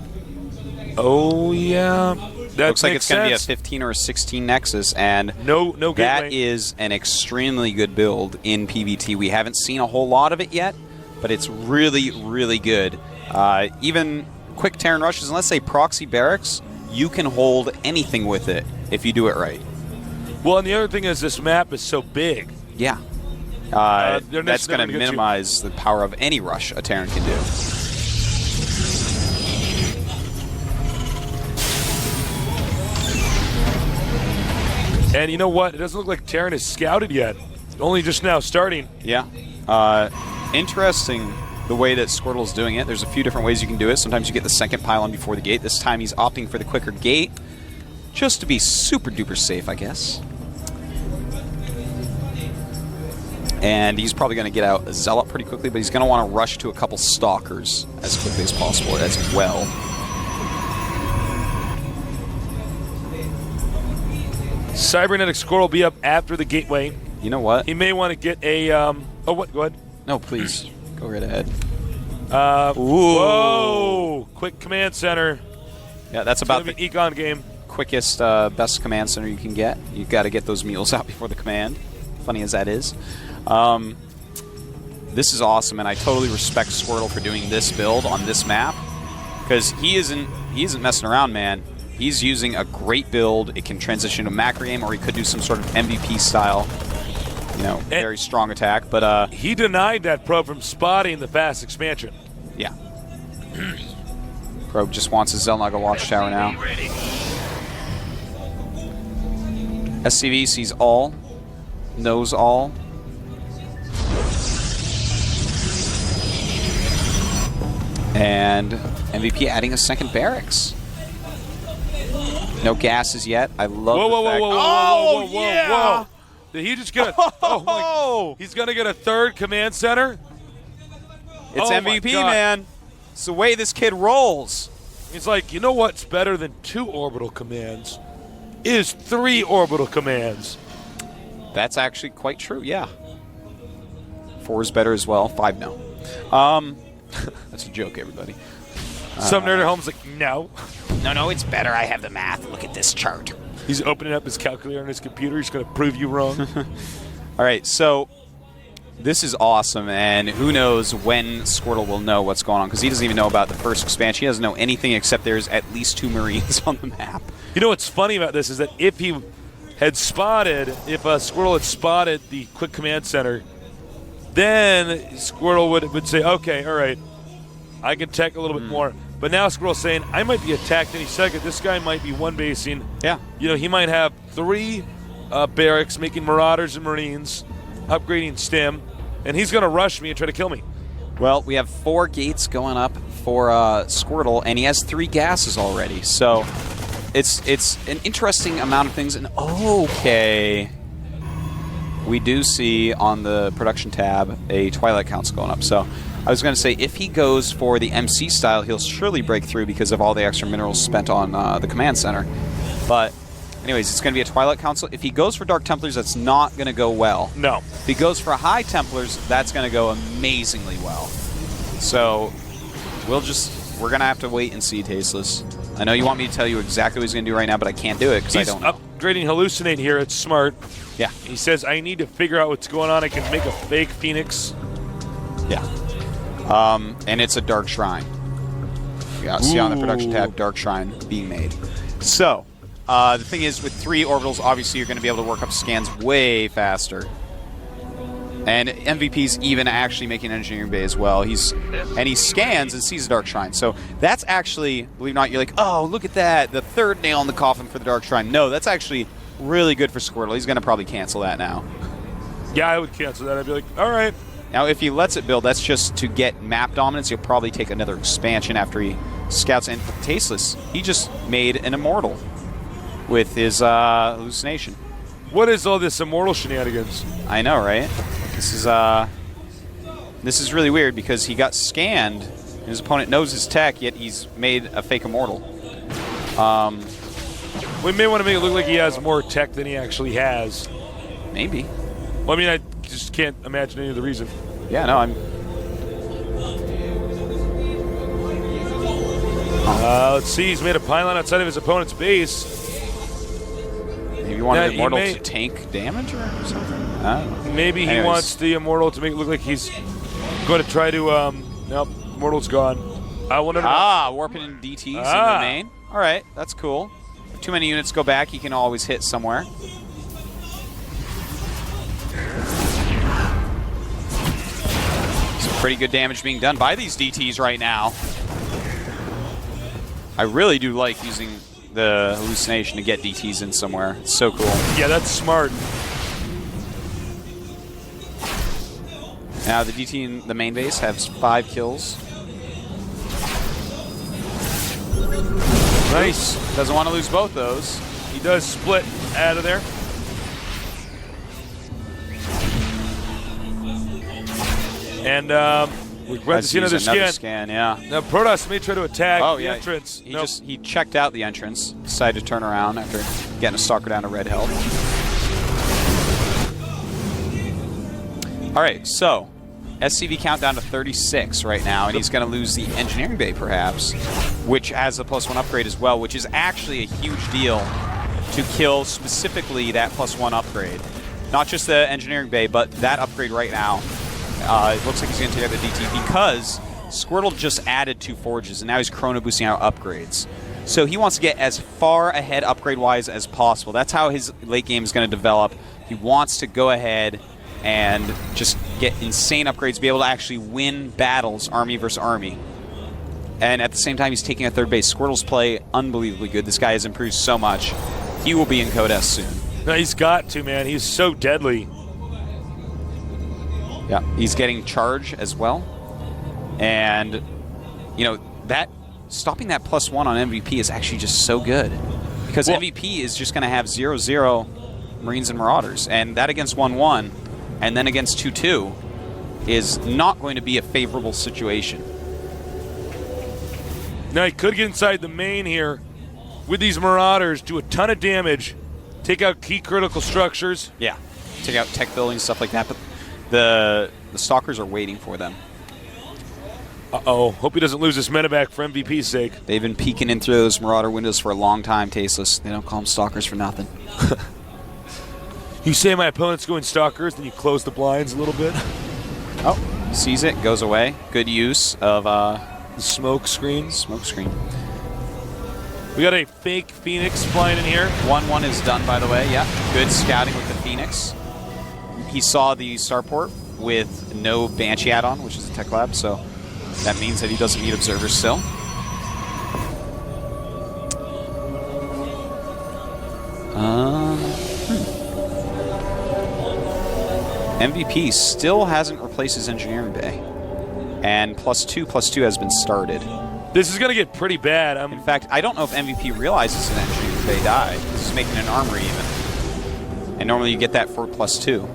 Oh, yeah. That looks like it's going to be a sense. 15 or a 16 Nexus, and no that gateway. is an extremely good build in PvT. We haven't seen a whole lot of it yet, but it's really, really good. Even quick Terran rushes, and let's say proxy barracks, you can hold anything with it if you do it right. Well, and the other thing is this map is so big. Yeah. They're That's going to never gonna get you. minimize the power of any rush a Terran can do. And you know what? It doesn't look like Terran is scouted yet. Only just now starting. Yeah. Interesting the way that Squirtle's doing it. There's a few different ways you can do it. Sometimes you get the second pylon before the gate. This time he's opting for the quicker gate just to be super duper safe, I guess. And he's probably going to get out a Zealot pretty quickly, but he's going to want to rush to a couple Stalkers as quickly as possible as well. Cybernetic Squirrel will be up after the gateway. You know what? He may want to get a... oh, what? Go ahead. No, please. Go right ahead. Whoa! Quick command center. Yeah, that's It's about gonna the be an econ game. quickest, best command center you can get. You've got to get those mules out before the command. Funny as that is. This is awesome, and I totally respect Squirtle for doing this build on this map, because he isn't messing around, man. He's using a great build. It can transition to macro game, or he could do some sort of MVP style, you know, very strong attack. But He denied that probe from spotting the fast expansion. yeah, Probe just wants his Zelnaga Watchtower now. SCV sees all, knows all. And MVP adding a second barracks. No gases yet. I love Whoa, the whoa, whoa, fact- whoa, whoa, Oh, whoa, whoa, yeah! whoa. Did he just get a... Oh, my... He's going to get a third command center? It's Oh my MVP, God. man. It's the way this kid rolls. He's like, you know what's better than 2 orbital commands? Is 3 orbital commands. That's actually quite true, yeah. 4 is better as well. 5, no. That's a joke, everybody. Some nerd at home's like, no. No, it's better. I have the math. Look at this chart. He's opening up his calculator on his computer. He's going to prove you wrong. All right, so this is awesome, and who knows when Squirtle will know what's going on, because he doesn't even know about the first expansion. He doesn't know anything except there's at least 2 Marines on the map. You know what's funny about this is that if he had spotted, if Squirtle had spotted the quick command center, then Squirtle would say, okay, all right, I can tech a little bit more. But now Squirrel's saying, I might be attacked any second. This guy might be one basing. Yeah. You know, he might have 3 barracks making Marauders and Marines, upgrading STEM, and he's going to rush me and try to kill me. Well, we have 4 gates going up for Squirtle, and he has 3 gases already. So it's an interesting amount of things. And okay, we do see on the production tab a Twilight Council going up. So I was going to say, if he goes for the MC style, he'll surely break through because of all the extra minerals spent on the command center. But anyways, it's going to be a Twilight Council. If he goes for Dark Templars, that's not going to go well. No. If he goes for High Templars, that's going to go amazingly well. So we're going to have to wait and see, Tasteless. I know you want me to tell you exactly what he's going to do right now, but I can't do it because I don't know. Upgrading Hallucinate here. It's smart. Yeah. He says, I need to figure out what's going on. I can make a fake Phoenix. Yeah. And it's a Dark Shrine. Yeah, see on the production tab, Dark Shrine being made. So, the thing is, with 3 orbitals, obviously you're going to be able to work up scans way faster. And MVP's even actually making an engineering bay as well. He scans and sees a Dark Shrine. So that's actually, believe it or not, you're like, oh, look at that, the 3rd nail in the coffin for the Dark Shrine. No, that's actually really good for Squirtle. He's going to probably cancel that now. Yeah, I would cancel that. I'd be like, all right. Now, if he lets it build, that's just to get map dominance. He'll probably take another expansion after he scouts in. Tasteless, he just made an Immortal with his hallucination. What is all this immortal shenanigans? I know, right? This is really weird because he got scanned, and his opponent knows his tech, yet he's made a fake Immortal. We may want to make it look like he has more tech than he actually has. Maybe. Well, I mean, I just can't imagine any other reason. Yeah, no, I'm... Let's see, he's made a pylon outside of his opponent's base. Maybe you want Yeah, an Immortal he may- to tank damage or something? I don't know. Maybe he Anyways. wants the Immortal to make it look like he's going to try to, nope, Immortal's gone. I will never know. Warping in DTs in the main. All right, that's cool. If too many units go back, he can always hit somewhere. Pretty good damage being done by these DTs right now. I really do like using the hallucination to get DTs in somewhere. It's so cool. Yeah, that's smart. Now the DT in the main base has 5 kills. Nice. Doesn't want to lose both those. He does split out of there. And we're glad to see another scan. Yeah. Now Protoss may try to attack the entrance. He checked out the entrance, decided to turn around after getting a stalker down to red health. All right, so SCV count down to 36 right now, and he's going to lose the engineering bay perhaps, which has a +1 upgrade as well, which is actually a huge deal to kill specifically that +1 upgrade. Not just the engineering bay, but that upgrade right now. It looks like he's going to take out the DT because Squirtle just added 2 forges, and now he's chrono boosting out upgrades. So he wants to get as far ahead upgrade-wise as possible. That's how his late game is going to develop. He wants to go ahead and just get insane upgrades, be able to actually win battles, army versus army. And at the same time, he's taking a 3rd base. Squirtle's play unbelievably good. This guy has improved so much. He will be in Code S soon. No, he's got to, man. He's so deadly. Yeah, he's getting charge as well. And, you know, that stopping that +1 on MVP is actually just so good. Because MVP is just going to have 0-0 Marines and Marauders. And that against 1-1 and then against 2-2 is not going to be a favorable situation. Now he could get inside the main here with these Marauders, do a ton of damage, take out key critical structures. Yeah, take out tech buildings, stuff like that. But the Stalkers are waiting for them. Uh-oh. Hope he doesn't lose this medevac for MVP's sake. They've been peeking in through those Marauder windows for a long time, Tasteless. They don't call them Stalkers for nothing. You say my opponent's going Stalkers, then you close the blinds a little bit. Oh, sees it, goes away. Good use of the smoke screen. Smoke screen. We got a fake Phoenix flying in here. 1-1 is done, by the way. Yeah, good scouting with the Phoenix. He saw the starport with no Banshee add-on, which is a tech lab, so that means that he doesn't need observers still. MVP still hasn't replaced his engineering bay, and +2/+2 has been started. This is going to get pretty bad. In fact, I don't know if MVP realizes an engineering bay died. This is making an armory even, and normally you get that for +2.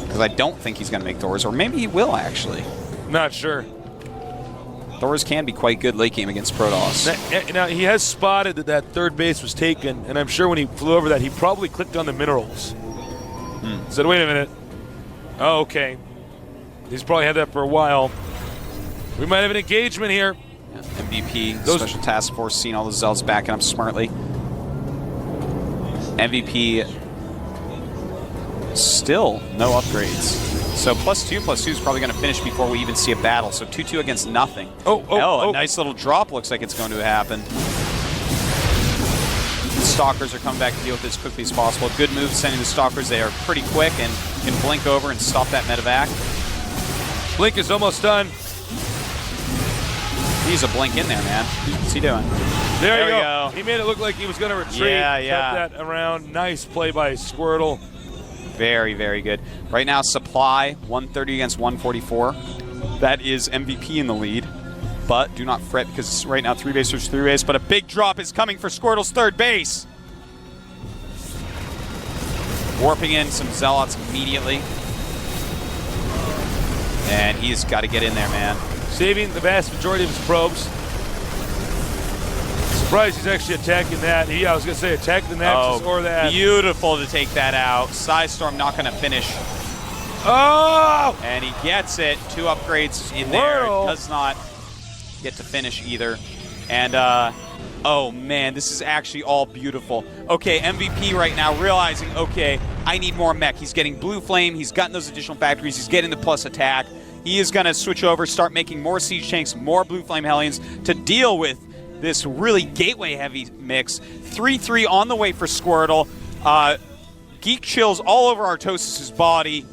Because I don't think he's going to make Thors, or maybe he will actually. Not sure. Thors can be quite good late game against Protoss. Now he has spotted that 3rd base was taken, and I'm sure when he flew over that, he probably clicked on the minerals. Said, wait a minute. Oh, okay. He's probably had that for a while. We might have an engagement here. Yeah, MVP, Special Task Force, seeing all the Zealots backing up smartly. MVP still no upgrades. So +2/+2 is probably going to finish before we even see a battle. So 2-2 against nothing. A nice little drop looks like it's going to happen. The Stalkers are coming back to deal with this as quickly as possible. Good move sending the Stalkers. They are pretty quick and can blink over and stop that medevac. Blink is almost done. He's a blink in there, man. What's he doing? There you go. He made it look like he was going to retreat. Yeah. Kept that around. Nice play by Squirtle. Very, very good. Right now, supply 130 against 144. That is MVP in the lead. But do not fret because right now 3 base versus 3 base. But a big drop is coming for Squirtle's 3rd base. Warping in some Zealots immediately. And he's got to get in there, man. Saving the vast majority of his probes. Surprised he's actually attacking that. I was going to say attack the Nexus or that. Beautiful to take that out. Psystorm not going to finish. Oh! And he gets it. 2 upgrades in there. Does not get to finish either. And, oh man, this is actually all beautiful. Okay, MVP right now realizing, okay, I need more mech. He's getting Blue Flame. He's gotten those additional factories. He's getting the plus attack. He is going to switch over, start making more Siege Tanks, more Blue Flame Hellions to deal with this really gateway-heavy mix. 3-3 on the way for Squirtle. Geek chills all over Artosis' body.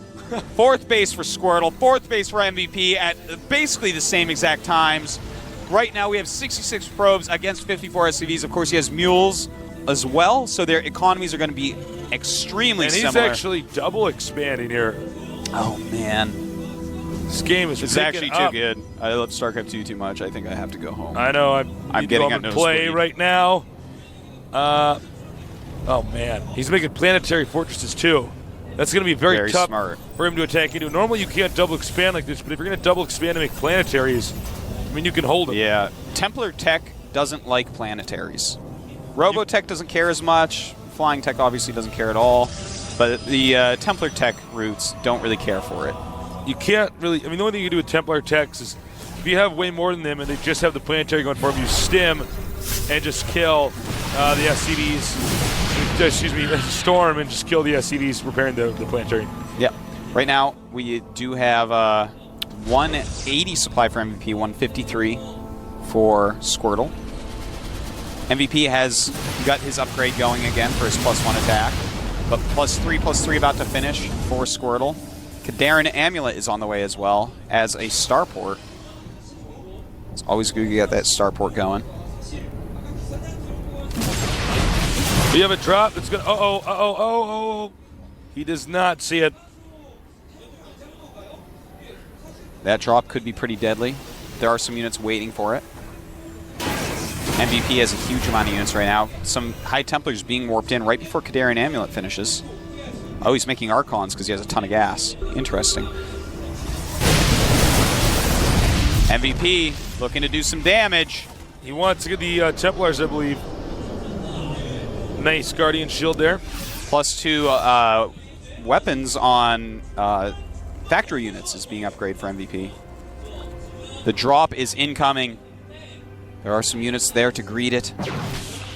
Fourth base for Squirtle, fourth base for MVP at basically the same exact times. Right now we have 66 probes against 54 SCVs. Of course, he has mules as well, so their economies are going to be extremely similar. And he's actually double expanding here. Oh, man. This game is actually too good. I love StarCraft II too much. I think I have to go home. I know. I'm getting a play right now. Oh, man. He's making planetary fortresses, too. That's going to be very tough smart for him to attack into. Normally, you can't double expand like this, but if you're going to double expand and make planetaries, I mean, you can hold them. Yeah. Templar Tech doesn't like planetaries. Robotech doesn't care as much. Flying Tech obviously doesn't care at all. But the Templar Tech routes don't really care for it. You can't really... I mean, the only thing you can do with Templar Techs is if you have way more than them and they just have the planetary going for them, you stim and just kill the SCVs. Excuse me, storm and just kill the SCVs repairing the planetary. Yep. Right now, we do have 180 supply for MVP, 153 for Squirtle. MVP has got his upgrade going again for his +1 attack, but +3/+3 about to finish for Squirtle. Kadarin Amulet is on the way as well as a starport. It's always good to get that starport going. We have a drop that's going to... Uh-oh. He does not see it. That drop could be pretty deadly. There are some units waiting for it. MVP has a huge amount of units right now. Some High Templars being warped in right before Kadarin Amulet finishes. Oh, he's making Archons because he has a ton of gas. Interesting. MVP looking to do some damage. He wants to get the Templars, I believe. Nice Guardian Shield there. +2 weapons on factory units is being upgraded for MVP. The drop is incoming. There are some units there to greet it.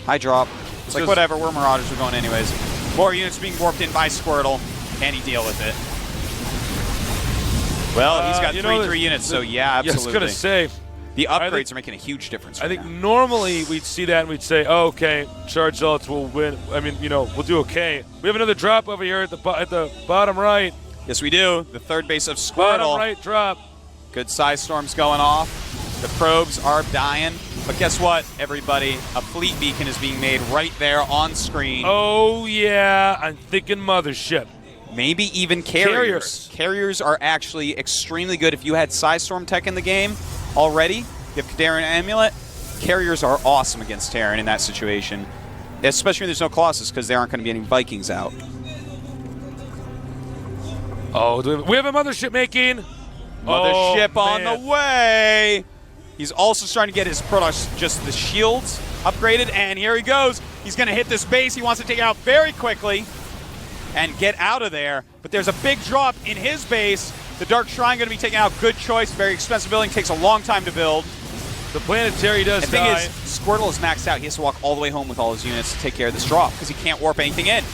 High drop. It's like, whatever, we're Marauders, we're going anyways. More units being warped in by Squirtle. Can he deal with it? Well, he's got 3 units, so yeah, absolutely. Yeah, I was going to say. The upgrades are making a huge difference right I think now. Normally we'd see that and we'd say, oh, okay, Charge Zealots will win. I mean, we'll do okay. We have another drop over here at the bottom right. Yes, we do. The third base of Squirtle. Bottom right drop. Good size storms going off. The probes are dying. But guess what, everybody? A fleet beacon is being made right there on screen. Oh, yeah. I'm thinking Mothership. Maybe even carriers. Carriers are actually extremely good. If you had size storm tech in the game already, you have Kadarin Amulet, carriers are awesome against Terran in that situation. Especially when there's no Colossus, because there aren't going to be any Vikings out. Oh, we have a Mothership making. Mothership on the way. He's also starting to get his products, just the shields, upgraded, and here he goes. He's going to hit this base. He wants to take it out very quickly and get out of there. But there's a big drop in his base. The Dark Shrine going to be taken out. Good choice. Very expensive building. Takes a long time to build. The planetary does die. The thing is, Squirtle is maxed out. He has to walk all the way home with all his units to take care of this drop because he can't warp anything in.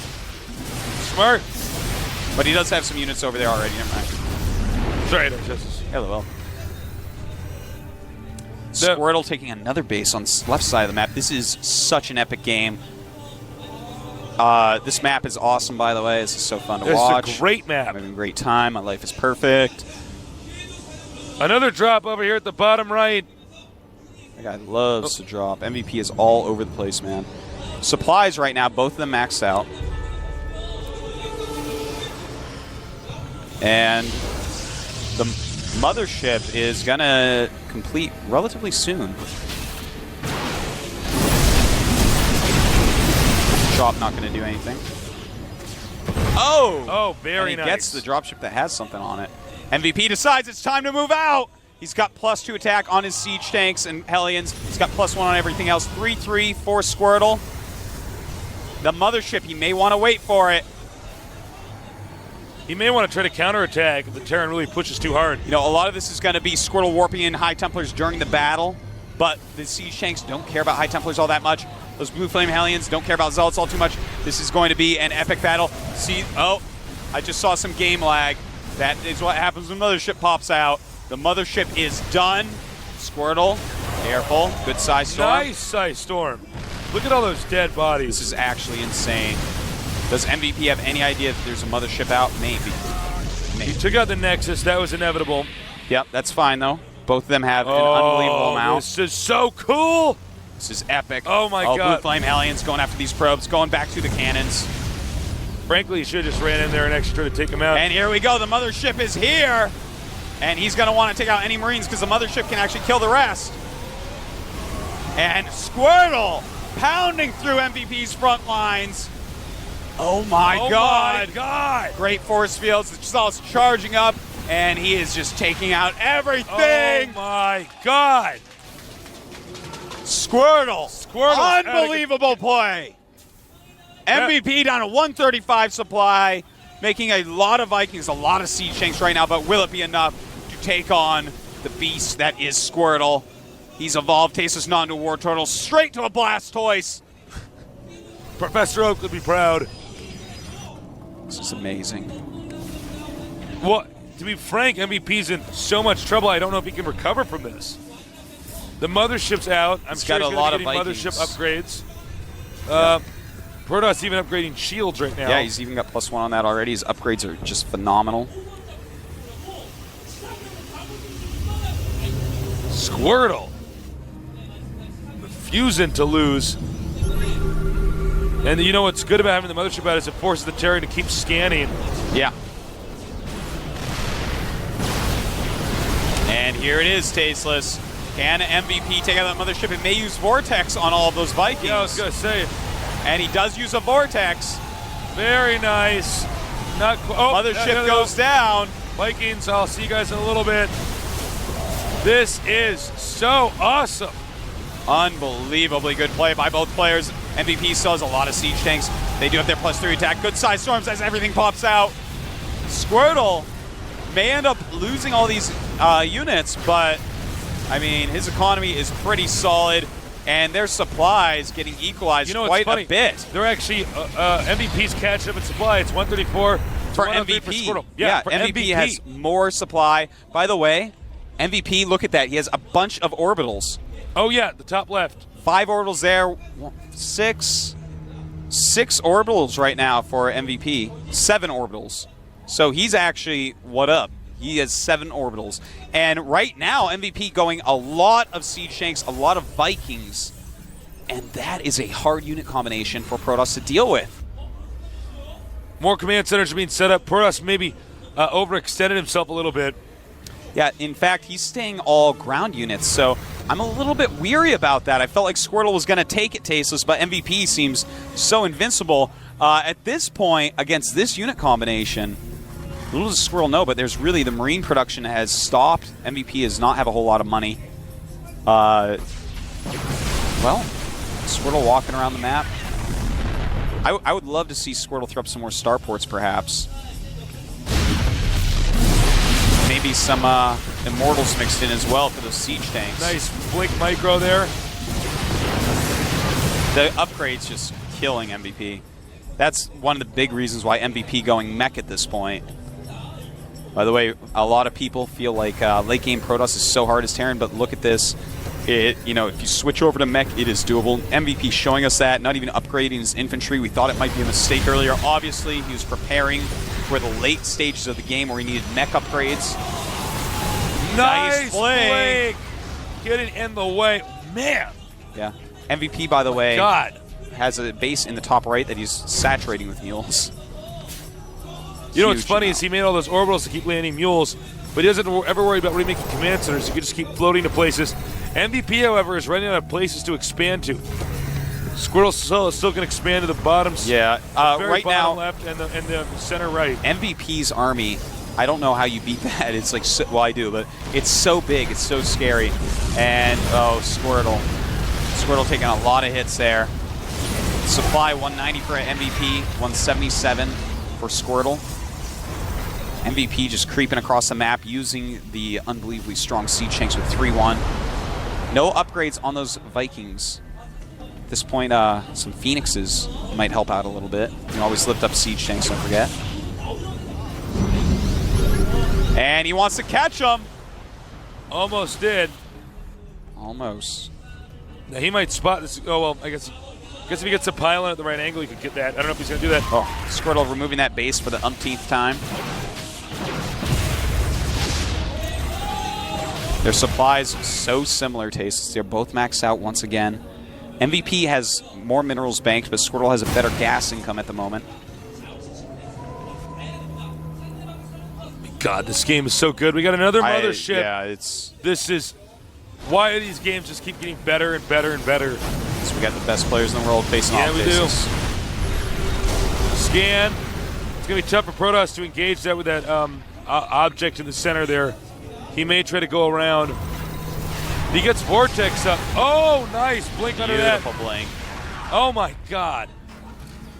Smart. But he does have some units over there already. Never mind. Sorry, Dark Justice. Hello. Squirtle taking another base on the left side of the map. This is such an epic game. This map is awesome, by the way. This is so fun to watch. It's a great map. I'm having a great time. My life is perfect. Another drop over here at the bottom right. That guy loves to drop. MVP is all over the place, man. Supplies right now, both of them maxed out. And the Mothership is going to complete relatively soon. Drop not going to do anything. Oh, very and nice. He gets the dropship that has something on it. MVP decides it's time to move out. He's got +2 attack on his siege tanks and Hellions. He's got +1 on everything else. 3/3 for Squirtle. The Mothership, he may want to wait for it. He may want to try to counterattack if the Terran really pushes too hard. You know, a lot of this is going to be Squirtle warping in High Templars during the battle, but the Siege Tanks don't care about High Templars all that much. Those Blue Flame Hellions don't care about Zealots all too much. This is going to be an epic battle. See, I just saw some game lag. That is what happens when Mothership pops out. The Mothership is done. Squirtle, careful. Good size storm. Nice size storm. Look at all those dead bodies. This is actually insane. Does MVP have any idea that there's a Mothership out? Maybe. He took out the Nexus. That was inevitable. Yep, that's fine, though. Both of them have an unbelievable amount. This is so cool. This is epic. Oh, my God. Blue Flame Hellions going after these probes, going back to the cannons. Frankly, he should have just ran in there and actually tried to take him out. And here we go. The mothership is here. And he's going to want to take out any Marines because the mothership can actually kill the rest. And Squirtle pounding through MVP's front lines. Oh my God. My God. Great force fields. The Chazal's charging up, and he is just taking out everything. Oh my God. Squirtle. Squirtle's Unbelievable play. MVP down to 135 supply, making a lot of Vikings, a lot of siege tanks right now, but will it be enough to take on the beast that is Squirtle? He's evolved Tasteless not into a War Turtle, straight to a Blastoise. Professor Oak would be proud. This is amazing. Well, to be frank, MVP's in so much trouble, I don't know if he can recover from this. The mothership's out. I'm sure got he's a lot going to of be getting Vikings. mothership upgrades. Protoss even upgrading shields right now. Yeah, he's even got +1 on that already. His upgrades are just phenomenal. Squirtle. Refusing to lose. And you know what's good about having the mothership out is it forces the Terran to keep scanning. Yeah. And here it is, Tasteless. Can MVP take out that mothership? It may use Vortex on all of those Vikings. Yeah, I was going to say. And he does use a Vortex. Very nice. Not Mothership goes down. Vikings, I'll see you guys in a little bit. This is so awesome. Unbelievably good play by both players. MVP still has a lot of siege tanks. They do have their +3 attack. Good size storms as everything pops out. Squirtle may end up losing all these units, but I mean, his economy is pretty solid, and their supplies getting equalized quite a bit. They're actually MVP's catching up in supply. It's 134 for MVP. For yeah, for MVP has more supply. By the way, MVP, look at that. He has a bunch of orbitals. Oh, yeah, the top left. 5 orbitals there. 6 orbitals right now for MVP. 7 orbitals. So he's actually, what up? He has 7 orbitals. And right now, MVP going a lot of siege tanks, a lot of Vikings. And that is a hard unit combination for Protoss to deal with. More command centers are being set up. Protoss maybe overextended himself a little bit. Yeah, in fact, he's staying all ground units, so I'm a little bit weary about that. I felt like Squirtle was going to take it Tasteless, but MVP seems so invincible. At this point, against this unit combination, little does Squirrel know, but there's really the Marine production has stopped. MVP does not have a whole lot of money. Well, Squirtle walking around the map. I would love to see Squirtle throw up some more starports, perhaps. Maybe some Immortals mixed in as well for those siege tanks. Nice Blink Micro there. The upgrade's just killing MVP. That's one of the big reasons why MVP going mech at this point. By the way, a lot of people feel like late game Protoss is so hard as Terran, but look at this. If you switch over to mech, it is doable. MVP showing us that, not even upgrading his infantry. We thought it might be a mistake earlier. Obviously, he was preparing for the late stages of the game where he needed mech upgrades. Nice Blake. Getting in the way. Man. Yeah. MVP, by the way, God, has a base in the top right that he's saturating with mules. You know what's funny is he made all those orbitals to keep landing mules, but he doesn't ever worry about remaking command centers. He can just keep floating to places. MVP, however, is running out of places to expand to. Squirtle still can expand to the bottoms. Yeah, right now, left and the center right. MVP's army, I don't know how you beat that. It's like, well, I do, but it's so big, it's so scary. And, oh, Squirtle. Squirtle taking a lot of hits there. Supply 190 for MVP, 177 for Squirtle. MVP just creeping across the map using the unbelievably strong siege tanks with 3-1. No upgrades on those Vikings. At this point, some Phoenixes might help out a little bit. You can always lift up siege tanks, don't forget. And he wants to catch them. Almost did. Almost. Now he might spot this. Oh, well, I guess if he gets a pylon at the right angle, he could get that. I don't know if he's going to do that. Oh, Squirtle removing that base for the umpteenth time. Their supplies so similar, Tastes. They're both maxed out once again. MVP has more minerals banked, but Squirtle has a better gas income at the moment. God, this game is so good. We got another mothership. Yeah, it's... This is... Why do these games just keep getting better and better and better? So we got the best players in the world facing off. Yeah, we do. Scan. It's going to be tough for Protoss to engage that with that object in the center there. He may try to go around. He gets Vortex up. Oh, nice. Blink under that. Beautiful blink. Oh, my God.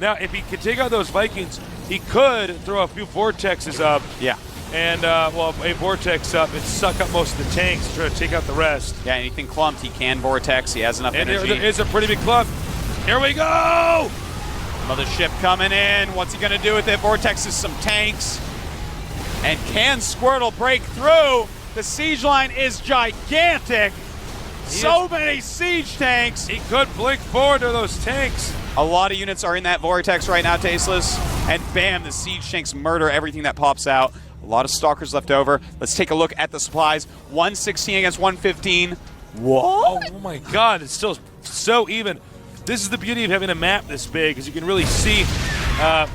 Now, if he could take out those Vikings, he could throw a few Vortexes up. Yeah. And, well, a Vortex up and suck up most of the tanks and try to take out the rest. Yeah, anything clumped, he can Vortex. He has enough energy. There is a pretty big clump. Here we go! Another ship coming in. What's he going to do with it? Vortexes some tanks. And can Squirtle break through? The siege line is gigantic. So many siege tanks. He could blink forward to those tanks. A lot of units are in that Vortex right now, Tasteless. And bam, the siege tanks murder everything that pops out. A lot of Stalkers left over. Let's take a look at the supplies. 116 against 115. What? Oh my God, it's still so even. This is the beauty of having a map this big, because you can really see a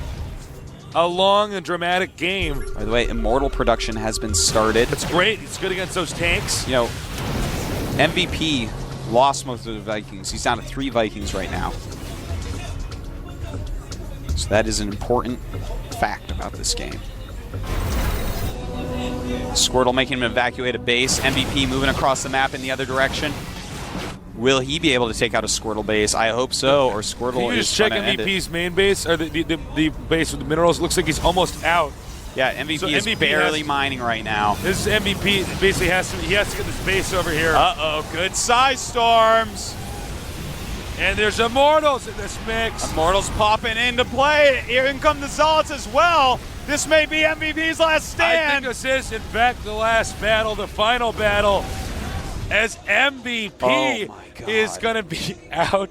long and dramatic game. By the way, Immortal production has been started. It's great. It's good against those tanks. You know, MVP lost most of the Vikings. He's down to 3 Vikings right now. So that is an important fact about this game. Squirtle making him evacuate a base. MVP moving across the map in the other direction. Will he be able to take out a Squirtle base? I hope so, or Squirtle Can you is just check gonna end it. MVP's main base, or the base with the minerals? It looks like he's almost out. Yeah, MVP is MVP barely mining right now. This is MVP. Basically, he has to get this base over here. Uh-oh, good size storms. And there's Immortals in this mix. Immortals popping into play. Here come the Zealots as well. This may be MVP's last stand. I think this is, in fact, the last battle, the final battle, as MVP is going to be out.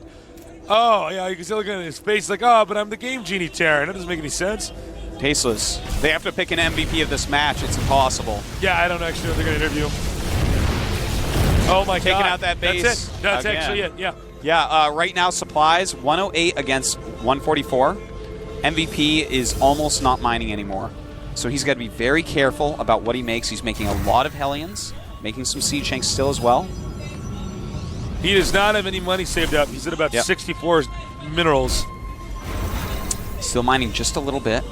Oh, yeah, you can see looking at his face like, oh, but I'm the Game Genie Terran. That doesn't make any sense. Tasteless. They have to pick an MVP of this match. It's impossible. Yeah, I don't actually know if they're going to interview him. Oh, my God. Taking out that base. That's it. That's actually it, yeah. Yeah, right now supplies, 108 against 144. MVP is almost not mining anymore. So he's got to be very careful about what he makes. He's making a lot of Hellions, making some Siege Tanks still as well. He does not have any money saved up. He's at about 64 minerals. Still mining just a little bit.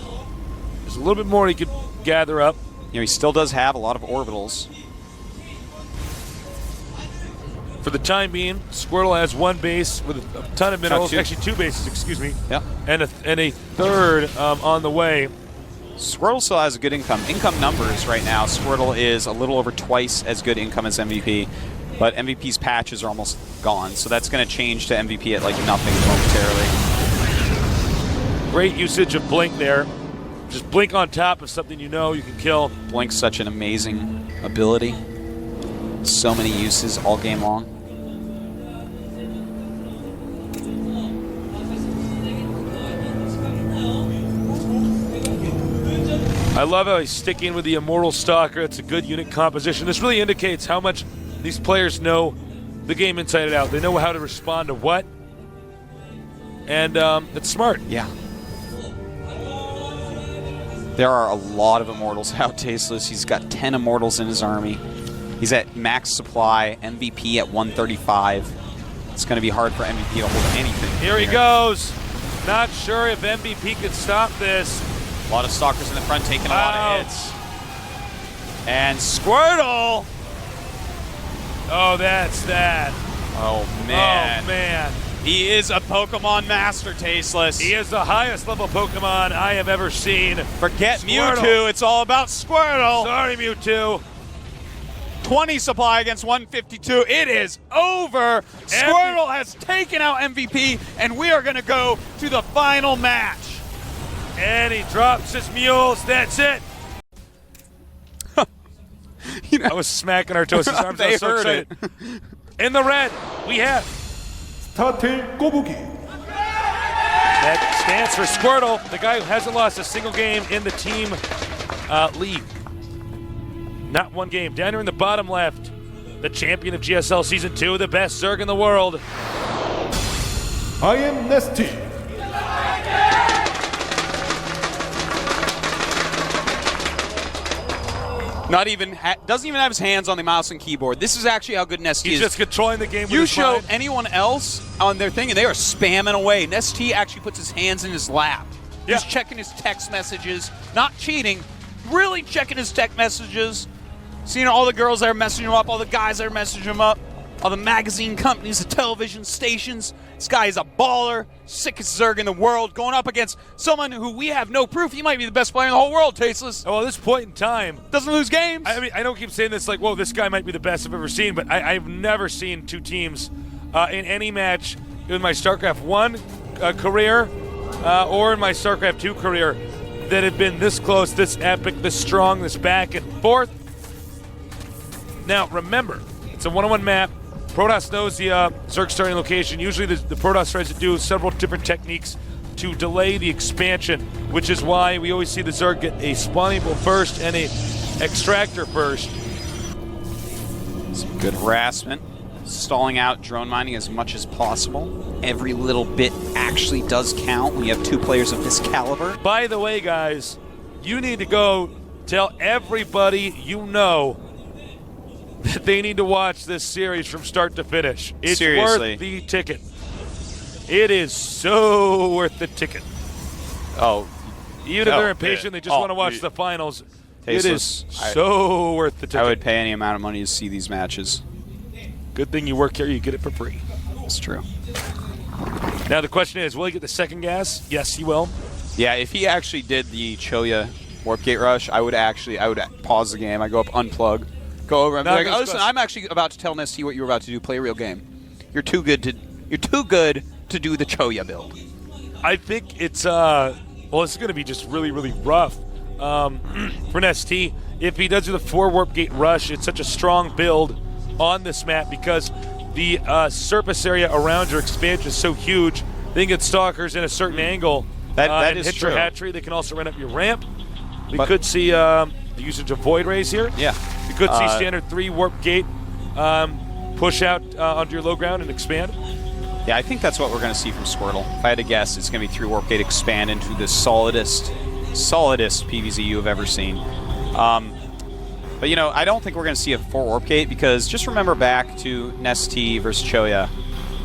There's a little bit more he could gather up. You know, he still does have a lot of orbitals. For the time being, Squirtle has one base with a ton of minerals. Actually, 2 bases, excuse me. Yeah. And a third on the way. Squirtle still has a good income. Income numbers right now, Squirtle is a little over twice as good income as MVP. But MVP's patches are almost gone, so that's going to change to MVP at like nothing momentarily. Great usage of Blink there. Just Blink on top of something you know you can kill. Blink's such an amazing ability. So many uses all game long. I love how he's sticking with the Immortal Stalker. It's a good unit composition. This really indicates how much these players know the game inside and out. They know how to respond to what. And it's smart. Yeah. There are a lot of Immortals out, Tasteless. He's got 10 Immortals in his army. He's at max supply, MVP at 135. It's going to be hard for MVP to hold anything. Here he goes. Not sure if MVP can stop this. A lot of Stalkers in the front taking a lot of hits. And Squirtle! Oh, that's that. Oh, man. Oh, man. He is a Pokemon master, Tasteless. He is the highest level Pokemon I have ever seen. Forget Mewtwo. It's all about Squirtle. Sorry, Mewtwo. 20 supply against 152. It is over. Squirtle has taken out MVP, and we are going to go to the final match. And he drops his mules. That's it. You know, I was smacking Artosis' arms. They so heard excited. it. In the red, we have StarTale 꼬부기. that stands for Squirtle, the guy who hasn't lost a single game in the team league. Not one game. Down here in the bottom left, the champion of GSL Season 2, the best Zerg in the world. I am Nesty. Not even doesn't even have his hands on the mouse and keyboard. This is actually how good Nesty is. He's just controlling the game with You his show mind. anyone else on their thing, and they are spamming away. Nesty actually puts his hands in his lap. Yeah. He's checking his text messages, not cheating, really checking his text messages. Seeing all the girls that are messaging him up, all the guys that are messaging him up, all the magazine companies, the television stations. This guy is a baller, sickest Zerg in the world, going up against someone who we have no proof he might be the best player in the whole world, Tasteless. Well, at this point in time, Doesn't lose games. I mean, I don't keep saying this like, whoa, this guy might be the best I've ever seen, but I've never seen two teams in any match in my StarCraft 1 career or in my StarCraft 2 career that have been this close, this epic, this strong, this back and forth. Now, remember, it's a one-on-one map. Protoss knows the Zerg starting location. Usually the Protoss tries to do several different techniques to delay the expansion, which is why we always see the Zerg get a spawning pool first and a extractor first. Some good harassment. Stalling out drone mining as much as possible. Every little bit actually does count when you have two players of this caliber. By the way, guys, you need to go tell everybody you know that they need to watch this series from start to finish. It's Seriously. worth the ticket. It is so worth the ticket. Oh, Even if Oh, they're impatient, they just oh, want to watch you- the finals. Tasteless. It is so worth the ticket. I would pay any amount of money to see these matches. Good thing you work here, you get it for free. It's true. Now the question is, will he get the second gas? Yes, he will. Yeah, if he actually did the Choya Warp Gate Rush, I would pause the game. I go up, unplug, go over, and be Now like, goes "Oh, listen, question. I'm actually about to tell Nesty what you were about to do. Play a real game. You're too good to do the Choya build." I think it's well, it's going to be just really, really rough for ST. If he does do the 4 Warp Gate Rush, it's such a strong build on this map because the surface area around your expansion is so huge. They can get stalkers in a certain angle That and is hit true. your hatchery. They can also run up your ramp. We But- could see the usage of Void Rays here. Yeah. We could see standard 3 Warp Gate push out onto your low ground and expand. Yeah, I think that's what we're going to see from Squirtle. If I had to guess, it's going to be 3 Warp Gate expand into the solidest PvZ you've ever seen. But, you know, I don't think we're going to see a 4 Warp Gate because just remember back to Nesty versus Choya.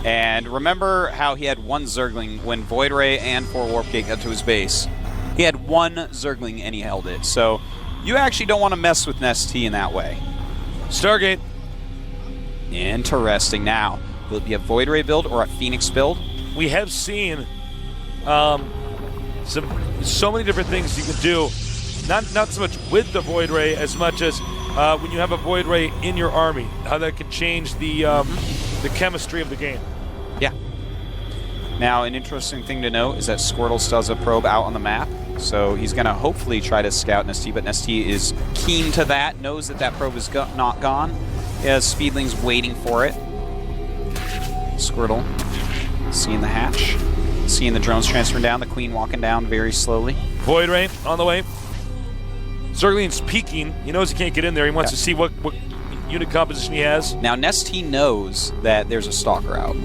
And remember how he had 1 Zergling when Void Ray and 4 Warp Gate got to his base. He had 1 Zergling and he held it. So you actually don't want to mess with Nesty in that way. Stargate. Interesting. Now, will it be a Void Ray build or a Phoenix build? We have seen so many different things you can do. Not so much with the Void Ray as much as when you have a Void Ray in your army, how that can change the chemistry of the game. Yeah. Now, an interesting thing to note is that Squirtle still has a probe out on the map, so he's going to hopefully try to scout Nesty, but Nesty is keen to that, knows that probe is not gone. He has Speedlings waiting for it. Squirtle seeing the hatch, seeing the drones transferring down, the Queen walking down very slowly. Void Ray on the way. Zergling's peeking. He knows he can't get in there. He wants to see what unit composition he has. Now, Nesty knows that there's a Stalker out,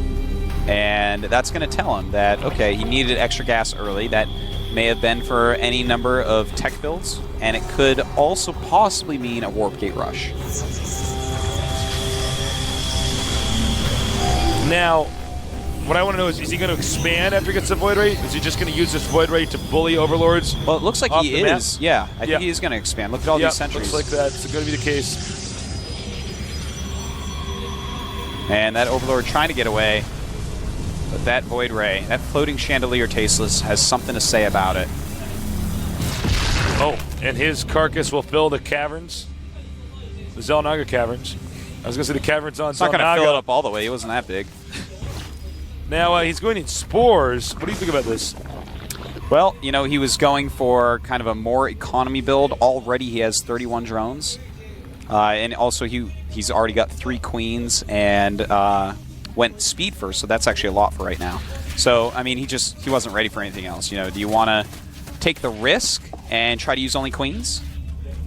and that's going to tell him that, okay, he needed extra gas early. That may have been for any number of tech builds, and it could also possibly mean a Warp Gate Rush. Now, what I want to know is he going to expand after he gets the Void Ray? Is he just going to use this Void Ray to bully Overlords? Well, it looks like off he the map? is. Yeah, I think he is going to expand. Look at all these sentries. Looks like that's going to be the case. And that Overlord trying to get away. But that Void Ray, that floating chandelier Tasteless, has something to say about it. Oh, and his carcass will fill the caverns. The Zelnaga caverns. I was going to say the caverns on It's not going to fill Zelnaga. it up all the way. It wasn't that big. Now, he's going in spores. What do you think about this? Well, you know, he was going for kind of a more economy build. Already he has 31 drones. And also he's already got 3 queens and went speed first, so that's actually a lot for right now. So, I mean, he wasn't ready for anything else. You know, do you want to take the risk and try to use only queens?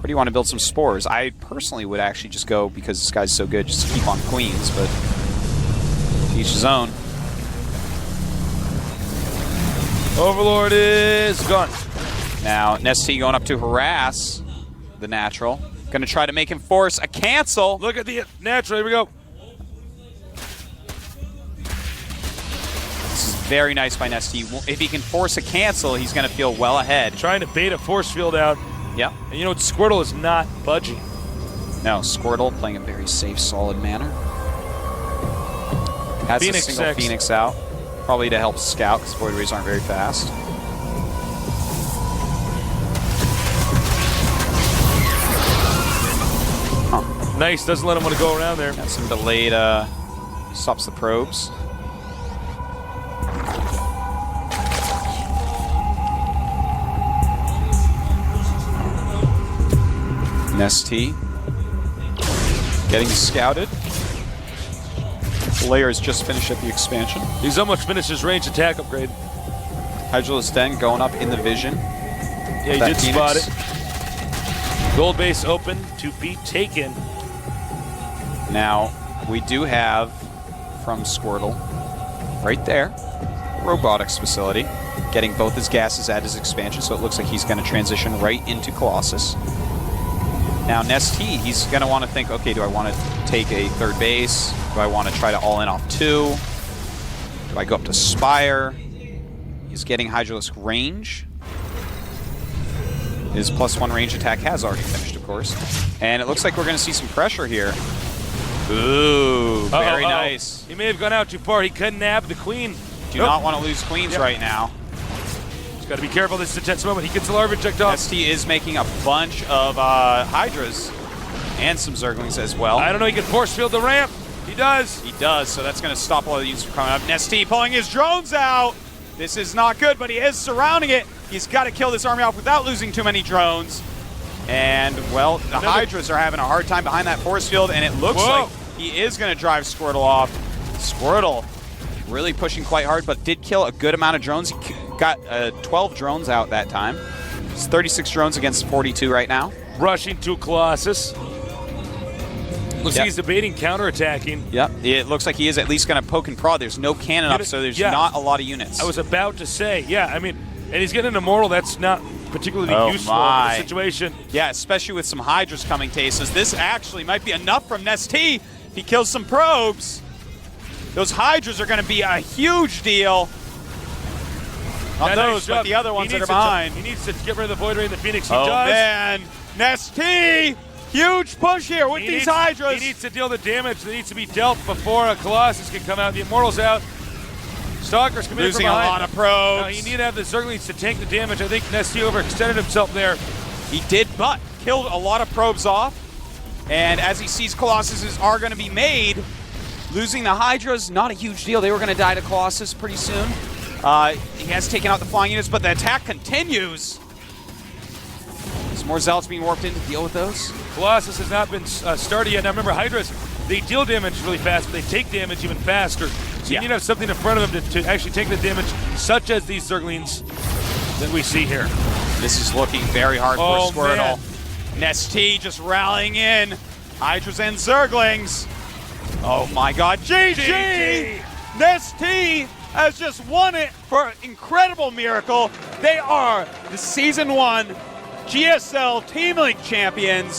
Or do you want to build some spores? I personally would actually just go, because this guy's so good, just keep on queens, but each his own. Overlord is gone. Now, Nesty going up to harass the natural. Going to try to make him force a cancel. Look at the natural. Here we go. This is very nice by Nesty. If he can force a cancel, he's going to feel well ahead. Trying to bait a force field out. Yep. And you know what? Squirtle is not budging. No, Squirtle playing a very safe, solid manner. Has Phoenix a single next. Phoenix out. Probably to help scout, because Void Rays aren't very fast. Nice. Doesn't let him want to go around there. Got some delayed, stops the probes. Nesty getting scouted. Layers just finished at the expansion. He's almost finished his range attack upgrade. Hydralis Den going up in the vision. Yeah, he did spot it. Gold base open to be taken. Now, we do have, from Squirtle, right there, robotics facility, getting both his gases at his expansion, so it looks like he's going to transition right into Colossus. Now, Nesty, he's going to want to think, okay, do I want to take a third base? Do I want to try to all-in off 2? Do I go up to Spire? He's getting Hydralisk range. His +1 range attack has already finished, of course. And it looks like we're going to see some pressure here. Ooh, very nice. He may have gone out too far. He couldn't nab the queen. Do not want to lose queens right now. He's got to be careful. This is a tense moment. He gets the larva checked off. ST is making a bunch of Hydras and some Zerglings as well. I don't know. He can force field the ramp. He does. He does, so that's going to stop all the units from coming up. Nesty pulling his drones out. This is not good, but he is surrounding it. He's got to kill this army off without losing too many drones. And, well, the Hydras are having a hard time behind that force field, and it looks like he is going to drive Squirtle off. Squirtle really pushing quite hard, but did kill a good amount of drones. He got 12 drones out that time. It's 36 drones against 42 right now. Rushing to Colossus. Looks like he's debating counterattacking. Yep, it looks like he is at least going to poke and prod. There's no cannon up, so there's not a lot of units. I was about to say, I mean, and he's getting an Immortal. That's not particularly useful in the situation. Yeah, especially with some Hydras coming to Aces. This actually might be enough from Nesty. If he kills some probes, those Hydras are going to be a huge deal. Not those, but the other ones that are behind. He needs to get rid of the Void Ray and the Phoenix. He does. does. Man, Nesty! Huge push here with these Hydras. He needs to deal the damage that needs to be dealt before a Colossus can come out. The Immortal's out. Stalker's coming losing from a behind. lot of probes. Now, you need to have the Zerglings to tank the damage. I think Nesty overextended himself there. He did, but killed a lot of probes off. And as he sees Colossuses are going to be made, losing the Hydras, not a huge deal. They were going to die to Colossus pretty soon. He has taken out the flying units, but the attack continues. There's more Zealots being warped in to deal with those. Colossus has not been started yet. Now remember, Hydras, they deal damage really fast, but they take damage even faster. So you need to have something in front of them to actually take the damage, such as these Zerglings that we see here. This is looking very hard for Squirtle. Nesty just rallying in. Hydras and Zerglings. Oh my god, GG! Nesty has just won it for Incredible Miracle. They are the Season 1 GSL Team League champions.